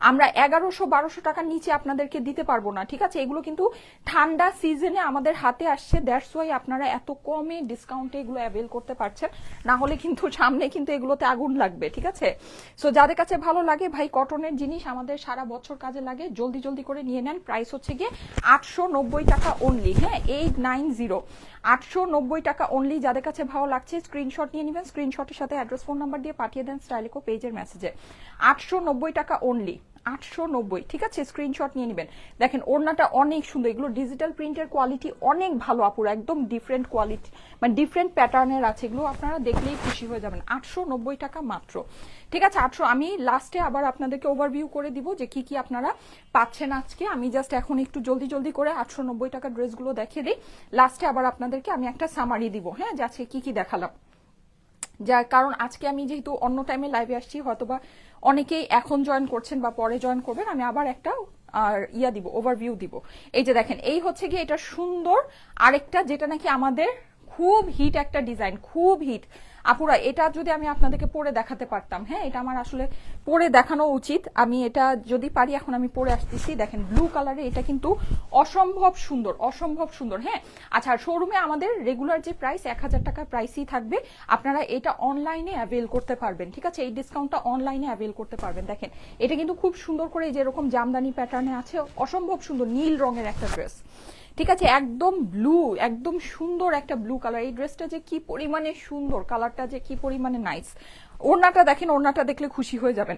A: আমরা 1100-1200 টাকার নিচে আপনাদেরকে দিতে পারবো না, ঠিক আছে। এগুলো কিন্তু ঠান্ডা সিজনে আমাদের হাতে আসছে, দ্যাটস ওয়াই আপনারা এত কমে ডিসকাউন্টে এগুলো অ্যাভেল করতে পারছেন, না হলে কিন্তু সামনে কিন্তু এগুলোতে আগুন লাগবে, ঠিক আছে। সো যাদের কাছে ভালো লাগে ভাই, কটনের জিনিস আমাদের সারা বছর কাজে লাগে, জলদি জলদি করে নিয়ে নেন। প্রাইস হচ্ছে গিয়ে 890 টাকা অনলি, হ্যাঁ 890, 890 টাকা অনলি। যাদের কাছে ভালো লাগছে স্ক্রিনশট নিয়ে নেবেন, স্ক্রিনশটের সাথে অ্যাড্রেস ফোন নাম্বার দিয়ে পাঠিয়ে দেন স্টাইলিকো পেজের মেসেজে। 890 টাকা অনলি, 890, ঠিক আছে। স্ক্রিনশট নিয়ে নেবেন। দেখেন ওড়নাটা অনেক সুন্দর, এগুলো ডিজিটাল প্রিন্টের কোয়ালিটি অনেক ভালো আপুরা, একদম ডিফারেন্ট কোয়ালিটি মানে ডিফারেন্ট প্যাটার্নের আছে, এগুলো আপনারা দেখলেই খুশি হয়ে যাবেন। 890 টাকা মাত্র, ঠিক আছে। 800 আমি লাস্টে আবার আপনাদেরকে ওভারভিউ করে দিব যে কি কি আপনারা পাচ্ছেন আজকে। আমি জাস্ট এখন একটু জলদি জলদি করে 890 টাকা ড্রেসগুলো দেখিয়ে দিই, লাস্টে আবার আপনাদেরকে আমি একটা সামারি দিব, হ্যাঁ যে আজকে কি কি দেখালাম। যার কারণ আজকে আমি যেহেতু অন্য টাইমে লাইভে আসছি, হয়তোবা অনেকেই এখন জয়েন করছেন বা পরে জয়েন করবেন, আমি আবার একটা আর দিব, ওভারভিউ দিব। এই যে দেখেন এই হচ্ছে গিয়ে এটা সুন্দর আরেকটা, যেটা নাকি আমাদের খুব হিট একটা ডিজাইন, খুব হিট আপুরা। এটা যদি আমি আপনাদেরকে পরে দেখাতে পারতাম, হ্যাঁ এটা আমার আসলে পরে দেখানো উচিত, আমি এটা যদি পারি এখন আমি পরে আসতেছি। দেখেন ব্লু কালারে, এটা কিন্তু অসম্ভব সুন্দর, অসম্ভব সুন্দর, হ্যাঁ। আচ্ছা শোরুমে আমাদের রেগুলার যে প্রাইস 1000 টাকা প্রাইসই থাকবে, আপনারা এটা অনলাইনে অ্যাভেল করতে পারবেন, ঠিক আছে। এই ডিসকাউন্টটা অনলাইনে অ্যাভেল করতে পারবেন। দেখেন এটা কিন্তু খুব সুন্দর করে যেরকম জামদানি প্যাটার্নে আছে, অসম্ভব সুন্দর নীল রঙের একটা ড্রেস, ঠিক আছে। একদম ব্লু, একদম সুন্দর একটা ব্লু কালার। এই ড্রেসটা যে কি পরিমাণে সুন্দর, কালারটা যে কি পরিমাণে নাইস। ওড়নাটা দেখেন, ওড়নাটা দেখলে খুশি হয়ে যাবেন।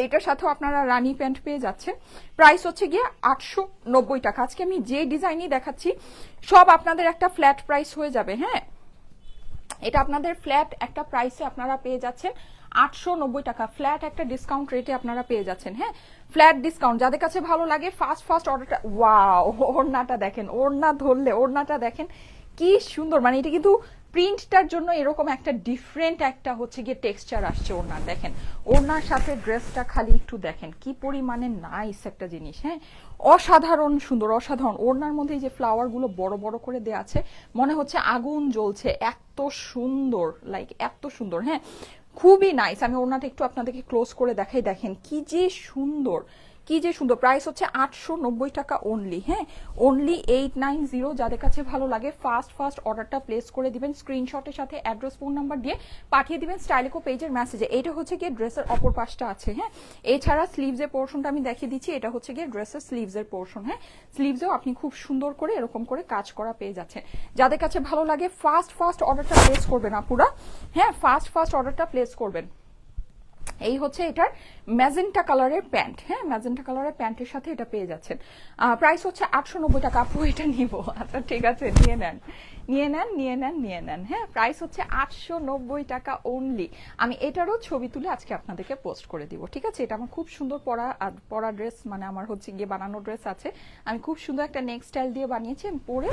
A: এইটার সাথেও আপনারা রানী প্যান্ট পেয়ে যাচ্ছেন। প্রাইস হচ্ছে গিয়ে 890 টাকা। আজকে আমি যে ডিজাইনই দেখাচ্ছি সব আপনাদের একটা ফ্ল্যাট প্রাইস হয়ে যাবে, হ্যাঁ এটা আপনাদের ফ্ল্যাট একটা প্রাইসে আপনারা পেয়ে যাচ্ছেন 890 টাকা, ফ্ল্যাট একটা ডিসকাউন্ট রেটে আপনারা পেয়ে যাচ্ছেন, হ্যাঁ ফ্ল্যাট ডিসকাউন্ট। যাদের কাছে ভালো লাগে ফার্স্ট ফার্স্ট অর্ডারটা, ওয়াও ওড়নাটা দেখেন, ওড়না ধরলে ওড়নাটা দেখেন কি সুন্দর, মানে এটা কিন্তু প্রিন্টটার জন্য এরকম একটা ডিফারেন্ট একটা হচ্ছে গিয়ে টেক্সচার আসছে ওড়নার। দেখেন ওড়নার সাথে ড্রেসটা খালি একটু দেখেন কি পরিমাণে নাইস একটা জিনিস। হ্যাঁ, অসাধারণ সুন্দর, অসাধারণ। ওড়নার মধ্যে এই যে ফ্লাওয়ার গুলো বড় বড় করে দেওয়া আছে, মনে হচ্ছে আগুন জ্বলছে, এত সুন্দর, লাইক এত সুন্দর। হ্যাঁ, খুবই নাইস। আমি ওড়নাটা একটু আপনাদেরকে ক্লোজ করে দেখাই, দেখেন কি যে সুন্দর, কি যে সুন্দর। প্রাইস হচ্ছে 890 টাকা অনলি। হ্যাঁ, অনলি 890। যাদের কাছে ভালো লাগে ফাস্ট ফাস্ট অর্ডারটা প্লেস করে দিবেন, স্ক্রিনশটের সাথে অ্যাড্রেস ফোন নাম্বার দিয়ে পাঠিয়ে দিবেন স্টাইলিকো পেজের মেসেজে। এটা হচ্ছে গিয়ে ড্রেসের অপর পাশটা আছে। হ্যাঁ, এছাড়া স্লিভসের পোর্শনটা আমি দেখিয়ে দিচ্ছি, এটা হচ্ছে গিয়ে ড্রেসের স্লিভসের পোর্শন। হ্যাঁ, স্লিভসেও আপনি খুব সুন্দর করে এরকম করে কাজ করা পেয়ে যাচ্ছেন। যাদের কাছে ভালো লাগে ফাস্ট ফাস্ট অর্ডারটা প্লেস করবেন আপুরা। হ্যাঁ, ফাস্ট ফাস্ট অর্ডারটা প্লেস করবেন। এই হচ্ছে এটার ম্যাজেন্টা কালারের প্যান্ট। হ্যাঁ, ম্যাজেন্টা কালারের প্যান্টের সাথে এটা পেয়ে যাচ্ছেন। প্রাইস হচ্ছে 890 টাকা। আপু এটা নিব, আচ্ছা ঠিক আছে, নিয়ে নেন নিয়ে নেন নিয়ে নেন নিয়ে নেন। হ্যাঁ, প্রাইস হচ্ছে 890 টাকা অনলি। আমি এটারও ছবি তুলে আজকে আপনাদেরকে পোস্ট করে দিব, ঠিক আছে? এটা আমার খুব সুন্দর পরা ড্রেস, মানে আমার হচ্ছে গিয়ে বানানো ড্রেস আছে। আমি খুব সুন্দর একটা নেক স্টাইল দিয়ে বানিয়েছি, আমি পরে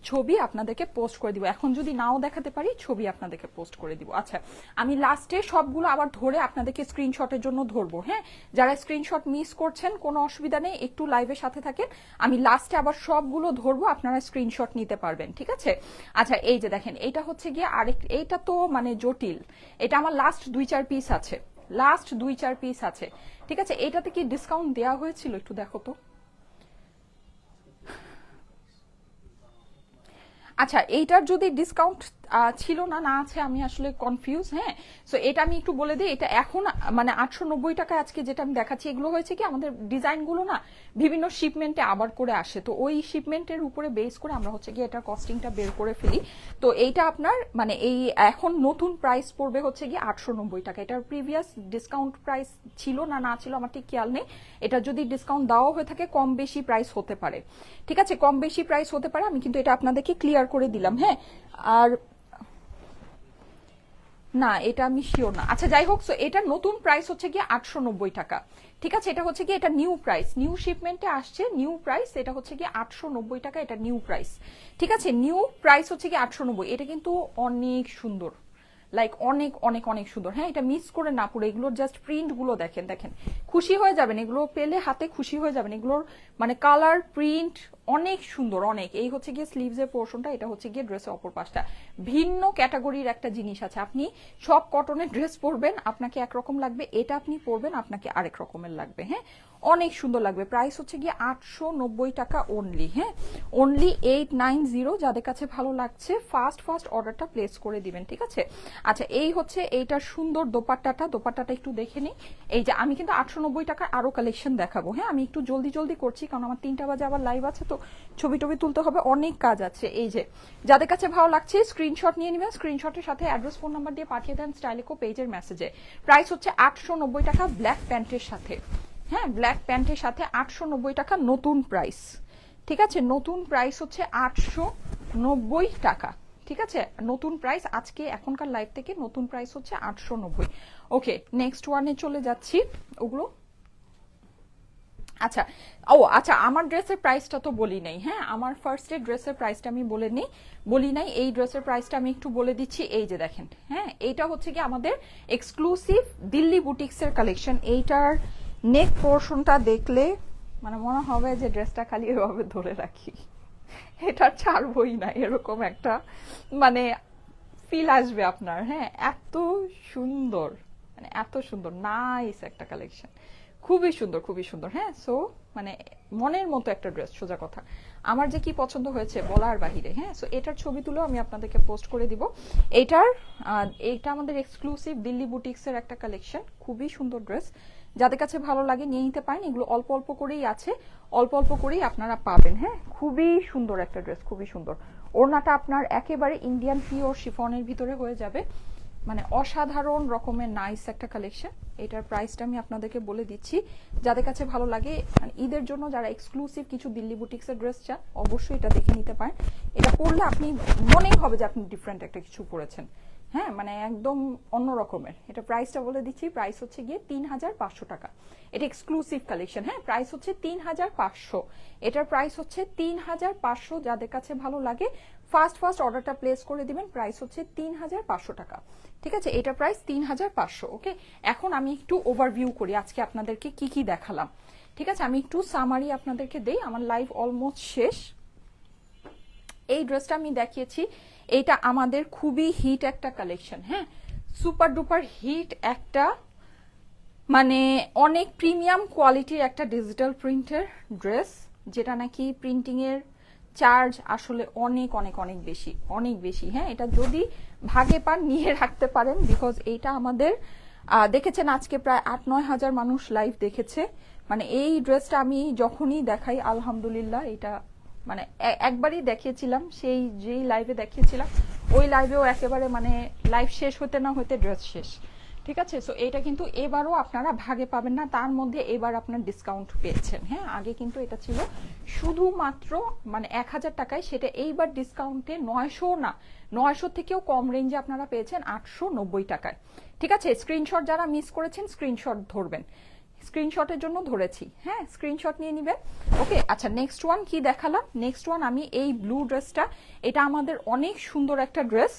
A: ছবি আপনাদেরকে পোস্ট করে দিব। এখন যদি নাও দেখাতে পারি, ছবি আপনাদেরকে পোস্ট করে দিব। আচ্ছা, আমি লাস্টে সবগুলো আবার ধরে আপনাদেরকে স্ক্রিনশটের জন্য ধরবো। হ্যাঁ, যারা স্ক্রিনশট মিস করছেন কোনো অসুবিধা নেই, একটু লাইভের সাথে থাকেন, আমি লাস্টে আবার সবগুলো ধরবো, আপনারা স্ক্রিনশট নিতে পারবেন, ঠিক আছে? আচ্ছা, এই যে দেখেন, এটা হচ্ছে গিয়ে আরেক, এইটা তো মানে জটিল, এটা আমার লাস্ট 2-4 পিস আছে, লাস্ট 2-4 পিস আছে, ঠিক আছে? এটাতে কি ডিসকাউন্ট দেওয়া হয়েছিল একটু দেখো তো। আচ্ছা, এইটার যদি ডিসকাউন্ট ছিল না, না আছে, আমি আসলে কনফিউজ। হ্যাঁ, সো এটা আমি একটু বলে দিই, এটা এখন মানে 890 টাকা আজকে যেটা আমি দেখাচ্ছি, এগুলো হয়েছে কি আমাদের ডিজাইনগুলো না বিভিন্ন শিপমেন্টে আবার করে আসে, তো ওই শিপমেন্টের উপরে বেস করে আমরা হচ্ছে গিয়ে এটার কস্টিংটা বের করে ফেলি। তো এইটা আপনার মানে এই এখন নতুন প্রাইস পড়বে হচ্ছে গিয়ে 890 টাকা। এটার প্রিভিয়াস ডিসকাউন্ট প্রাইস ছিল না, না ছিল আমার ঠিক খেয়াল নেই। এটা যদি ডিসকাউন্ট দেওয়া হয়ে থাকে কম বেশি প্রাইস হতে পারে, ঠিক আছে? কম বেশি প্রাইস হতে পারে, আমি কিন্তু এটা আপনাদেরকে ক্লিয়ার করে দিলাম। হ্যাঁ, আর না, এটা আমি শিওর না। আচ্ছা, যাই হোক, সো এটা নতুন প্রাইস হচ্ছে গিয়ে 890 টাকা, ঠিক আছে? এটা হচ্ছে গিয়ে এটা নিউ প্রাইস, নিউ শিপমেন্টে আসছে নিউ প্রাইস, এটা হচ্ছে গিয়ে 890 টাকা, এটা নিউ প্রাইস, ঠিক আছে? নিউ প্রাইস হচ্ছে গিয়ে 890। এটা কিন্তু অনেক সুন্দর, লাইক অনেক অনেক অনেক সুন্দর। হ্যাঁ, এটা মিস করে না পুরো, এগুলোর জাস্ট প্রিন্ট গুলো দেখেন, দেখেন খুশি হয়ে যাবেন, এগুলো পেলে হাতে খুশি হয়ে যাবেন। এগুলোর মানে কালার প্রিন্ট অনেক সুন্দর, অনেক। এই হচ্ছে গিয়ে স্লিভসের পোর্শনটা, এটা হচ্ছে গিয়ে ড্রেসের অপর পাশটা। ভিন্ন ক্যাটাগরির একটা জিনিস আছে, আপনি সব কটনের ড্রেস পরবেন আপনাকে একরকম লাগবে, এটা আপনি পরবেন আপনাকে আরেক রকমের লাগবে। হ্যাঁ, অনেক সুন্দর লাগবে। প্রাইস হচ্ছে গিয়ে 890 টাকা অনলি। হ্যাঁ, অনলি 890। যাদের কাছে ভালো লাগছে ফাস্ট ফাস্ট অর্ডারটা প্লেস করে দিবেন, ঠিক আছে? আচ্ছা, এই হচ্ছে এইটার সুন্দর দোপাট্টাটা, দোপাট্টাটা একটু দেখে নিই। এই যে আমি কিন্তু 890 টাকার আরো কালেকশন দেখাবো। হ্যাঁ, আমি একটু জলদি জলদি করছি কারণ আমার 3টা বাজে আবার লাইভ আছে, তো ছবি টবি তুলতে হবে, অনেক কাজ আছে। এই যে যাদের কাছে ভালো লাগছে স্ক্রিনশট নিয়ে নেবেন, স্ক্রিনশটের সাথে অ্যাড্রেস ফোন নাম্বার দিয়ে পাঠিয়ে দেন স্টাইলিকো পেজের মেসেজে। প্রাইস হচ্ছে 890 টাকা ব্ল্যাক প্যান্টের সাথে। হ্যাঁ, ব্ল্যাক প্যান্টের সাথে 890 টাকা নতুন প্রাইস, ঠিক আছে? নতুন প্রাইস হচ্ছে 890 টাকা, ঠিক আছে? নতুন প্রাইস আজকে এখনকার লাইভ থেকে নতুন প্রাইস হচ্ছে 890। ওকে, নেক্সট ওয়ানে চলে যাচ্ছি। ওগুলো আচ্ছা, ও আচ্ছা, আমার ড্রেসের প্রাইসটা তো বলি নাই। হ্যাঁ, আমার ফার্স্টে ড্রেসের প্রাইসটা আমি বলি নাই। এই ড্রেসের প্রাইসটা আমি একটু বলে দিচ্ছি। এই যে দেখেন, হ্যাঁ, এইটা হচ্ছে কি আমাদের এক্সক্লুসিভ দিল্লি বুটিক্সের কালেকশন। এইটার নেক পোর্শনটা দেখলে মানে মনে হবে যে ড্রেসটা খালি এভাবে ধরে রাখি, এটা ছাড়বই না, এরকম একটা মানে ফিল আসবে আপনার। হ্যাঁ, এত সুন্দর, মানে এত সুন্দর নাইস একটা কালেকশন, খুবই সুন্দর, খুবই সুন্দর। হ্যাঁ, সো মানে মনের মতো একটা ড্রেস, সোজা কথা। আমার যে কি পছন্দ হয়েছে বলার বাহিরে। হ্যাঁ, সো এটার ছবি তুলেও আমি আপনাদেরকে পোস্ট করে দিব। এইটা আমাদের এক্সক্লুসিভ দিল্লি বুটিক্সের একটা কালেকশন, খুবই সুন্দর ড্রেস। যাদের কাছে ভালো লাগে নিয়ে নিতে পারেন, এগুলো অল্প অল্প করেই আছে, অল্প অল্প করেই আপনারা পাবেন। হ্যাঁ, খুবই সুন্দর একটা ড্রেস, খুবই সুন্দর। ওড়নাটা আপনার একেবারে ইন্ডিয়ান পিওর শিফনের ভিতরে হয়ে যাবে, মানে অসাধারণ রকমের নাইস একটা কালেকশন। এটার প্রাইসটা আমি আপনাদেরকে বলে দিচ্ছি, যাদের কাছে ভালো লাগে মানে ঈদের জন্য যারা এক্সক্লুসিভ কিছু দিল্লি বুটিক্সের ড্রেস চান অবশ্যই এটা দেখে নিতে পারেন। এটা পরলে আপনি মনেই হবে যে আপনি ডিফারেন্ট একটা কিছু পরেছেন। হ্যাঁ, মানে একদম অন্য রকমের। এটা প্রাইসটা বলে দিচ্ছি, প্রাইস হচ্ছে গিয়ে 3500 টাকা। এটা এক্সক্লুসিভ কালেকশন। হ্যাঁ, প্রাইস হচ্ছে 3500। এটার প্রাইস হচ্ছে 3500। যাদের কাছে ভালো লাগে ফার্স্ট অর্ডারটা প্লেস করে দিবেন। প্রাইস হচ্ছে 3500 টাকা। ঠিক আছে, এটা প্রাইস 3500। ওকে, এখন আমি একটু ওভারভিউ করি আজকে আপনাদেরকে কি কি দেখালাম। ঠিক আছে, আমি একটু সামারি আপনাদেরকে দেই, আমার লাইভ অলমোস্ট শেষ। এই ড্রেসটা আমি দেখিয়েছি, এটা আমাদের খুবই হিট একটা কালেকশন। হ্যাঁ, সুপার ডুপার হিট একটা, মানে অনেক প্রিমিয়াম কোয়ালিটির একটা ডিজিটাল প্রিন্টের ড্রেস, যেটা নাকি প্রিন্টিং এর চার্জ আসলে অনেক অনেক অনেক বেশি, অনেক বেশি। হ্যাঁ, এটা যদি ভাগে পান নিয়ে রাখতে পারেন, বিকজ এইটা আমাদের দেখেছেন আজকে প্রায় 8-9 হাজার মানুষ লাইভ দেখেছে। মানে এই ড্রেসটা আমি যখনই দেখাই আলহামদুলিল্লাহ, এটা মানে একবারই দেখিয়েছিলাম, সেই যেই লাইভে দেখিয়েছিলাম ওই লাইভেও একেবারে মানে লাইভ শেষ হতে না হতে ড্রেস শেষ। ঠিক আছে, সো এটা কিন্তু এবারও আপনারা ভাগে পাবেন না, তার মধ্যে এবার আপনার ডিসকাউন্ট পেয়েছেন। হ্যাঁ, আগে কিন্তু এটা ছিল শুধুমাত্র মানে 1000 টাকায়, সেটা এইবার ডিসকাউন্টে 900 না, 900 থেকেও কম রেঞ্জে আপনারা পেয়েছেন 890 টাকায়। ঠিক আছে, স্ক্রিনশট যারা মিস করেছেন স্ক্রিনশট ধরবেন, স্ক্রিনশটের জন্য ধরেছি। হ্যাঁ, স্ক্রিনশট নিয়ে নেবেন। ওকে, আচ্ছা নেক্সট ওয়ান কি দেখালাম? নেক্সট ওয়ান আমি এই ব্লু ড্রেসটা, এটা আমাদের অনেক সুন্দর একটা ড্রেস,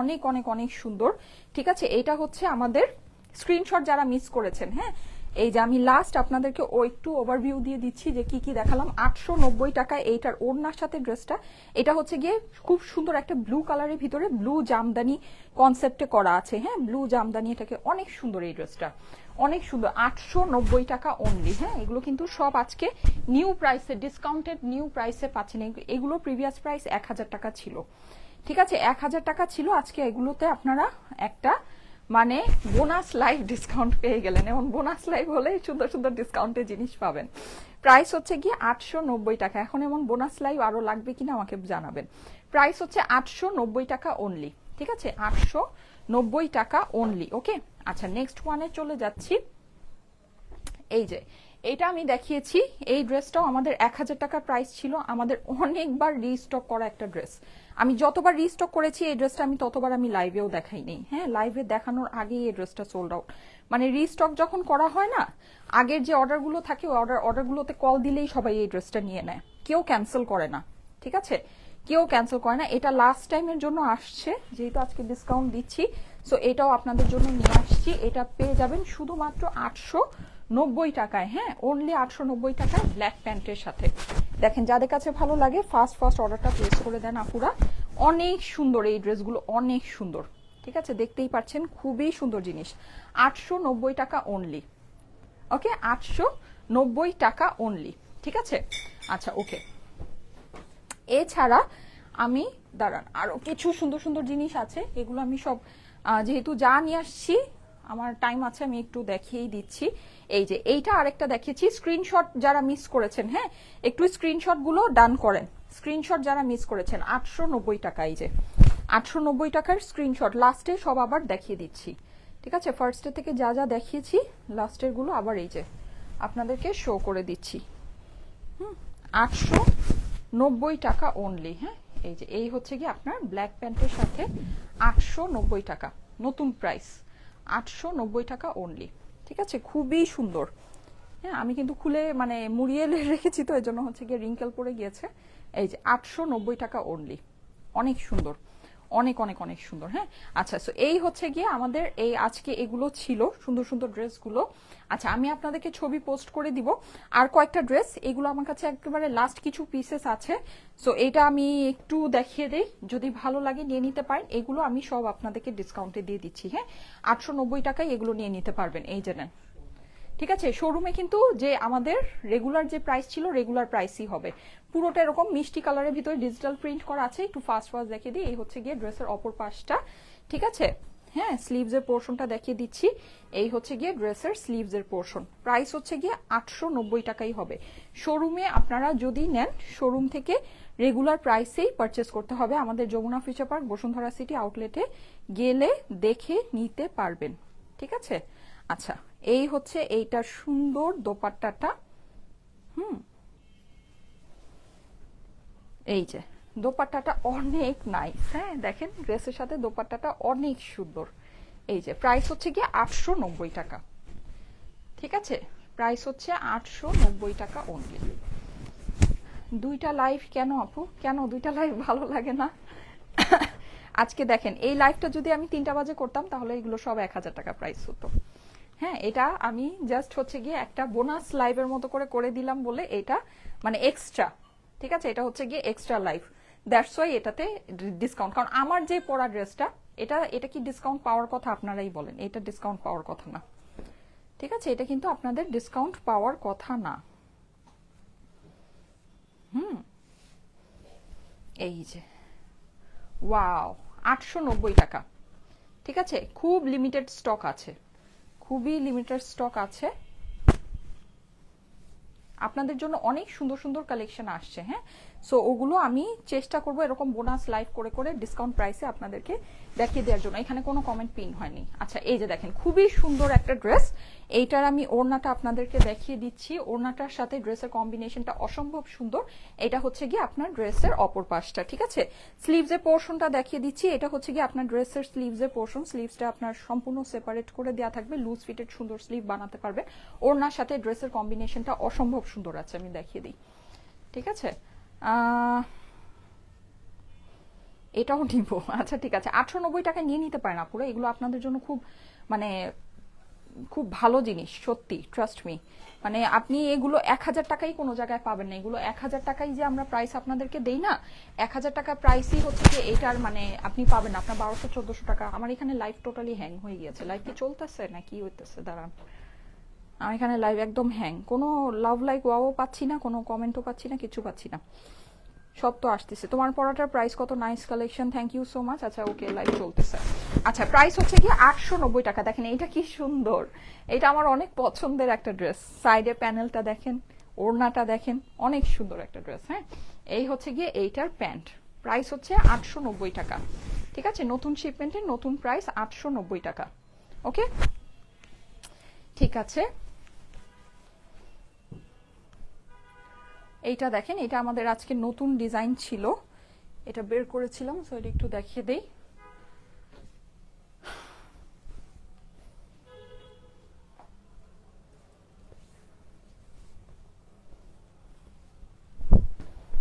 A: অনেক অনেক অনেক সুন্দর। ঠিক আছে, এটা হচ্ছে আমাদের স্ক্রিনশট যারা মিস করেছেন। হ্যাঁ, এই যে আমি লাস্ট আপনাদেরকে একটু ওভারভিউ দিয়ে দিচ্ছি যে কি কি দেখালাম। 890 টাকায় এইটার ওড়নার সাথে ড্রেসটা, এটা হচ্ছে গিয়ে খুব সুন্দর একটা ব্লু কালারের ভিতরে ব্লু জামদানি কনসেপ্টে করা আছে। হ্যাঁ, ব্লু জামদানি, এটাকে অনেক সুন্দর এই ড্রেসটা, অনেক সুন্দর। 890 টাকা অনলি। হ্যাঁ, এগুলো কিন্তু সব আজকে নিউ প্রাইসে, ডিসকাউন্টেড নিউ প্রাইসে পাচ্ছেন। এগুলো প্রিভিয়াস প্রাইস 1000 টাকা ছিল। ঠিক আছে, 1000 টাকা ছিল, আজকে এগুলোতে আপনারা একটা মানে বোনাস লাইভ ডিসকাউন্ট পেয়ে গেলেন। এমন বোনাস লাইভ হলে সুন্দর সুন্দর ডিসকাউন্টে জিনিস পাবেন। প্রাইস হচ্ছে গিয়ে 890 টাকা। এখন এমন বোনাস লাইভ আরো লাগবে কিনা আমাকে জানাবেন। প্রাইস হচ্ছে 890 টাকা অনলি। ঠিক আছে, 890 টাকা অনলি। ওকে, আচ্ছা নেক্সট ওয়ানে চলে যাচ্ছি। এই যে এটা আমি দেখিয়েছি, এই ড্রেসটাও আমাদের 1000 টাকা প্রাইস ছিল, আমাদের অনেকবার রিস্টক করা একটা ড্রেস। আমি যতবার রিস্টক করেছি এই ড্রেসটা, আমি ততবার আমি লাইভেও দেখাইনি। হ্যাঁ, লাইভে দেখানোর আগেই এই ড্রেসটা সোল্ড আউট। মানে রিস্টক যখন করা হয় না, আগের যে অর্ডারগুলো থাকে ওই অর্ডারগুলোতে কল দিলেই সবাই এই ড্রেসটা নিয়ে নেয়, কেউ ক্যান্সেল করে না। ঠিক আছে, কেউ ক্যান্সেল করে না। এটা লাস্ট টাইমের জন্য আসছে, যেহেতু আজকে ডিসকাউন্ট দিচ্ছি, সো এটাও আপনাদের জন্য নিয়ে আসছি। এটা পেয়ে যাবেন শুধুমাত্র 890 টাকায়। হ্যাঁ, অনলি 890 টাকায় ব্ল্যাক প্যান্টের সাথে। দেখেন, যাদের কাছে ভালো লাগে ফার্স্ট অর্ডারটা প্লেস করে দেন আপুরা। অনেক সুন্দর এই ড্রেসগুলো, অনেক সুন্দর। ঠিক আছে, দেখতেই পাচ্ছেন খুবই সুন্দর জিনিস। 890 টাকা অনলি। ওকে, 890 টাকা অনলি। ঠিক আছে, আচ্ছা ওকে। এছাড়া আমি দাঁড়ান, আরো কিছু সুন্দর সুন্দর জিনিস আছে, এগুলো আমি সব যেহেতু যা নিয়ে আসছি আমার টাইম আছে, আমি একটু দেখিয়েই দিচ্ছি। এই যে এইটা আরেকটা দেখিয়েছি, স্ক্রিনশট যারা মিস করেছেন, হ্যাঁ একটু স্ক্রিনশট গুলো ডান করেন। স্ক্রিনশট যারা মিস করেছেন 890 টাকা, এই যে 890 টাকার স্ক্রিনশট লাস্টে সব আবার দেখিয়ে দিচ্ছি। ঠিক আছে, ফার্স্টে থেকে যা যা দেখিয়েছি লাস্টের গুলো আবার এই যে আপনাদেরকে শো করে দিচ্ছি। 890 টাকা অনলি। হ্যাঁ, এই যে এই হচ্ছে কি আপনার ব্ল্যাক প্যান্টের সাথে 890 টাকা, নতুন প্রাইস 890 টাকা অনলি। ঠিক আছে, খুবই সুন্দর। হ্যাঁ, আমি কিন্তু খুলে মানে মুড়িয়ে রেখেছি, তো এই জন্য হচ্ছে গিয়ে রিঙ্কেল পড়ে গিয়েছে। এই যে 890 টাকা অনলি, অনেক সুন্দর, অনেক অনেক অনেক সুন্দর। হ্যাঁ, আচ্ছা সো এই হচ্ছে গিয়ে আমাদের এই আজকে এগুলো ছিল সুন্দর সুন্দর ড্রেসগুলো। আচ্ছা, আমি আপনাদেরকে ছবি পোস্ট করে দিব আর কয়েকটা ড্রেস, এগুলো আমার কাছে একেবারে লাস্ট কিছু পিসেস আছে। সো এটা আমি একটু দেখিয়ে দেই, যদি ভালো লাগে নিয়ে নিতে পারেন। এগুলো আমি সব আপনাদেরকে ডিসকাউন্টে দিয়ে দিচ্ছি। হ্যাঁ, 890 টাকায় এগুলো নিয়ে নিতে পারবেন। এই যে নেন। ঠিক আছে, শোরুমে কিন্তু যে আমাদের রেগুলার যে প্রাইস ছিল রেগুলার প্রাইসই হবে। পুরোটা এরকম মিষ্টি কালারের ভিতরে ডিজিটাল প্রিন্ট করা আছে। একটু ফাস্ট দেখিয়ে দিই। এই হচ্ছে গিয়ে ড্রেসের অপর পাশটা। ঠিক আছে, হ্যাঁ স্লিভস এর পোর্শনটা দেখিয়ে দিচ্ছি। এই হচ্ছে গিয়ে ড্রেসের স্লিভস এর পোর্শন। প্রাইস হচ্ছে গিয়ে 890 টাকাই হবে। শোরুমে আপনারা যদি নেন, শোরুম থেকে রেগুলার প্রাইসেই পারচেস করতে হবে। আমাদের Jamuna future park Bashundhara city আউটলেটে গেলে দেখে নিতে পারবেন। ঠিক আছে, আচ্ছা এই হচ্ছে এইটা সুন্দর দোপাট্টাটা। এই যে দোপাট্টাটা অনেক নাইস। হ্যাঁ, দেখেন ড্রেসের সাথে দোপাট্টাটা অনেক সুন্দর। এই যে প্রাইস হচ্ছে গিয়ে 890 টাকা। ঠিক আছে, প্রাইস হচ্ছে 890 টাকা অনলি। দুইটা লাইভ কেন আপু, কেন দুইটা লাইভ ভালো লাগে না? আজকে দেখেন এই লাইভটা যদি আমি 3টা বাজে করতাম তাহলে এগুলো সব 1000 টাকা প্রাইস হতো। হ্যাঁ, এটা আমি জাস্ট হচ্ছে গিয়ে একটা বোনাস লাইভের মতো করে দিলাম বলে এটা মানে এক্সট্রা, ঠিক আছে, এটা হচ্ছে গিয়ে এক্সট্রা লাইভ, দ্যাটস ওয়াই এটাতে ডিসকাউন্ট। কারণ আমার যে পরা ড্রেসটা এটা কি ডিসকাউন্ট পাওয়ার কথা? আপনারাই বলেন, এটা ডিসকাউন্ট পাওয়ার কথা না, ঠিক আছে, এটা কিন্তু আপনাদের ডিসকাউন্ট পাওয়ার কথা না। এই যে ওয়াও, 890 টাকা, ঠিক আছে, খুব লিমিটেড স্টক আছে, খুবই লিমিটেড স্টক আছে, আপনাদের জন্য অনেক সুন্দর সুন্দর কালেকশন আসছে। হ্যাঁ, সো ওগুলো আমি চেষ্টা করব এরকম বোনাস লাইভ করে ডিসকাউন্ট প্রাইসে আপনাদেরকে দেখিয়ে দেওয়ার জন্য। এখানে কোনো কমেন্ট পিন হয়নি। আচ্ছা, এই যে দেখেন খুবই সুন্দর একটা ড্রেস, এইটার আমি ওড়নাটা আপনাদেরকে দেখিয়ে দিচ্ছি। ওড়নাটার সাথে ড্রেসের কম্বিনেশনটা অসম্ভব সুন্দর। এটা হচ্ছে গিয়ে আপনার ড্রেসের অপর পাশটা, ঠিক আছে। স্লিভসের পোর্শনটা দেখিয়ে দিচ্ছি। এটা হচ্ছে গিয়ে আপনার ড্রেসের স্লিভসের পোর্শন। স্লিভসটা আপনার সম্পূর্ণ সেপারেট করে দেওয়া থাকবে, লুজ ফিটেড সুন্দর স্লিভ বানাতে পারবে। ওড়নার সাথে ড্রেসের কম্বিনেশনটা অসম্ভব সুন্দর আছে, আমি দেখিয়ে দিই, ঠিক আছে। এটাও নিব, আচ্ছা ঠিক আছে। 890 টাকা নিয়ে নিতে পারেন আপুরা, এগুলো আপনাদের জন্য খুব মানে খুব ভালো জিনিস, সত্যি, ট্রাস্ট মি। মানে আপনি এগুলো 1000 টাকাই কোনো জায়গায় পাবেন না। এগুলো 1000 টাকাই যে আমরা প্রাইস আপনাদেরকে দেই না, 1000 টাকা প্রাইসই হচ্ছে যে এটার মানে আপনি পাবেন না, আপনার 1200-1400 টাকা। আমার এখানে লাইভ টোটালি হ্যাং হয়ে গিয়েছে। লাইভ কি চলতেছে না কি হইতেছে? দাঁড়ান, আমার এখানে লাইভ একদম হ্যাং, কোনো লাভ লাইক ওয়াও পাচ্ছি না, কোনো কমেন্টও পাচ্ছি না, কিছু পাচ্ছি না। সব তো আসতেছে। তোমার পড়াটার প্রাইস কত? Nice collection, thank you so much. আচ্ছা ওকে, লাইভ চলতেছে। আচ্ছা, প্রাইস হচ্ছে কি 890 টাকা। দেখেন এইটা কি সুন্দর, এটা আমার অনেক পছন্দের একটা ড্রেস। সাইডে প্যানেলটা দেখেন, ওড়নাটা দেখেন, অনেক সুন্দর একটা ড্রেস। হ্যাঁ, এই হচ্ছে গিয়ে এইটার প্যান্ট। প্রাইস হচ্ছে 890 টাকা, ঠিক আছে। নতুন শিপমেন্টের নতুন প্রাইস 890 টাকা। ওকে, ঠিক আছে। এইটা দেখেন, এটা আমাদের আজকে নতুন ডিজাইন ছিল, এটা বের করেছিলাম, সো এটা একটু দেখিয়ে দেই।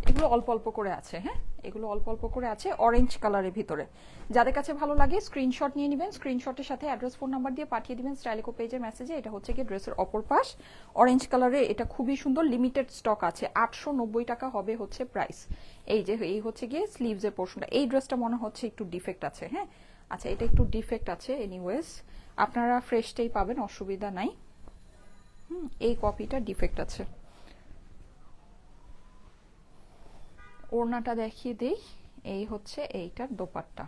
A: এগুলো অল্প অল্প করে আছে। হ্যাঁ, এগুলো অল্প অল্প করে আছে অরেঞ্জ কালারের ভিতরে। যাদের কাছে ভালো লাগে স্ক্রিনশট নিয়ে নেবেন, স্ক্রিনশটের সাথে অ্যাড্রেস ফোন নাম্বার দিয়ে পাঠিয়ে দিবেন স্টাইলিকো পেজের মেসেজে। এটা হচ্ছে কি ড্রেসের অপর পাশ, অরেঞ্জ কালারে, এটা খুবই সুন্দর, লিমিটেড স্টক আছে। 890 টাকা হবে হচ্ছে প্রাইস। এই যে এই হচ্ছে গিয়ে স্লিভসের পোর্শনটা। এই ড্রেসটা মনে হচ্ছে একটু ডিফেক্ট আছে। হ্যাঁ, আচ্ছা, এটা একটু ডিফেক্ট আছে, এনিওয়েজ আপনারা ফ্রেশটাই পাবেন, অসুবিধা নাই। এই কপিটা ডিফেক্ট আছে। ওড়নাটা দেখিয়ে দেই, এই হচ্ছে এইটার দোপাট্টা,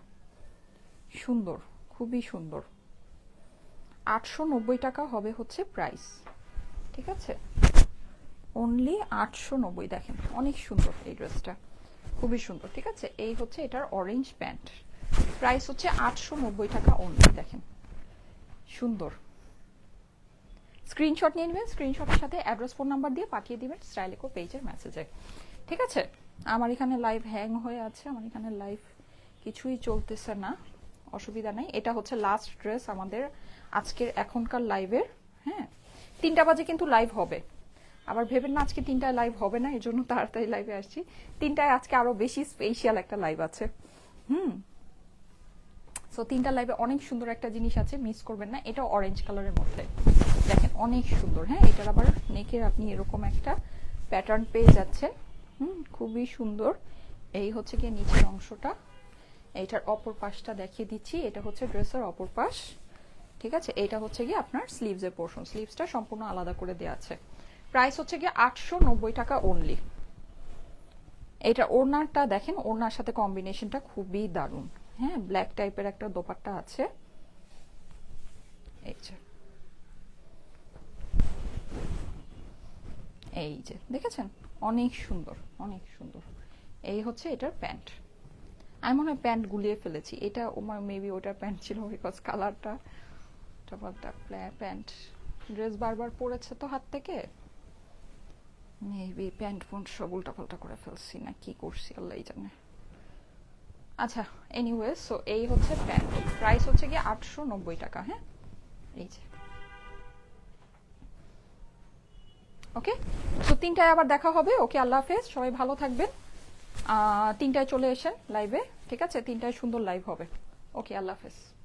A: সুন্দর, খুবই সুন্দর। 890 টাকা হবে হচ্ছে প্রাইস, ঠিক আছে, অনলি 890। দেখেন অনেক সুন্দর এই ড্রেসটা, খুবই সুন্দর, ঠিক আছে। এই হচ্ছে এটার অরেঞ্জ প্যান্ট, প্রাইস হচ্ছে 890 টাকা অনলি। দেখেন সুন্দর, স্ক্রিনশট নিয়ে নেবেন, স্ক্রিনশটের সাথে অ্যাড্রেস ফোন নাম্বার দিয়ে পাঠিয়ে দিবেন স্টাইলিকো পেজের মেসেজে, ঠিক আছে। আমার এখানে লাইভ হ্যাং হয়ে আছে, আমার এখানে লাইভ কিছুই চলতেছে না, অসুবিধা নাই। এটা হচ্ছে লাস্ট ড্রেস আমাদের আজকের এখনকার লাইভের। হ্যাঁ, 3টা বাজে কিন্তু লাইভ হবে, আবার ভেবেন না আজকে 3টায় লাইভ হবে না, এই জন্য তাড়াতাড়ি লাইভে আসছি। 3টায় আজকে আরো বেশি স্পেশাল একটা লাইভ আছে। সো 3টা লাইভে অনেক সুন্দর একটা জিনিস আছে, মিস করবেন না। এটা অরেঞ্জ কালারের মধ্যে, দেখেন অনেক সুন্দর। হ্যাঁ, এটার আবার নেকের আপনি এরকম একটা প্যাটার্ন পেয়ে যাচ্ছেন, খুবই সুন্দর। এই হচ্ছে গিয়ে নিচের অংশটা, এইটার অপর পাশটা দেখিয়ে দিচ্ছি। এটা হচ্ছে ড্রেসের অপর পাশ, ঠিক আছে। এটা হচ্ছে গিয়ে আপনার স্লিভসের পোর্শন, স্লিভসটা সম্পূর্ণ আলাদা করে দেওয়া আছে। প্রাইস হচ্ছে গিয়ে 890 টাকা অনলি। এটা ওড়নাটা দেখেন, ওড়নার সাথে কম্বিনেশনটা খুবই দারুণ। হ্যাঁ, ব্ল্যাক টাইপের একটা দোপাট্টা আছে, এই যে দেখেছেন, অনেক সুন্দর, অনেক সুন্দর। এই হচ্ছে এটার প্যান্ট। আমি মনে হয় প্যান্ট গুলিয়ে ফেলেছি, এটা মেবি ওটার প্যান্ট ছিল, বিকজ কালারটা প্যান্ট ড্রেস বারবার পরেছে তো হাত থেকে, মেবি প্যান্ট ফোন্ট সব উল্টাপাল্টা করে ফেলছি না কি করছি আল্লাহ জানে। আচ্ছা, এনিওয়ে, সো এই হচ্ছে প্যান্ট, প্রাইস হচ্ছে গিয়ে 890 টাকা। হ্যাঁ, এই যে ওকে। তো 3টায় আবার দেখা হবে। ওকে, আল্লাহ হাফেজ, সবাই ভালো থাকবেন। 3টায় চলে এসেন লাইভে। ঠিক আছে, 3টায় সুন্দর লাইভ হবে। ওকে, আল্লাহ হাফেজ।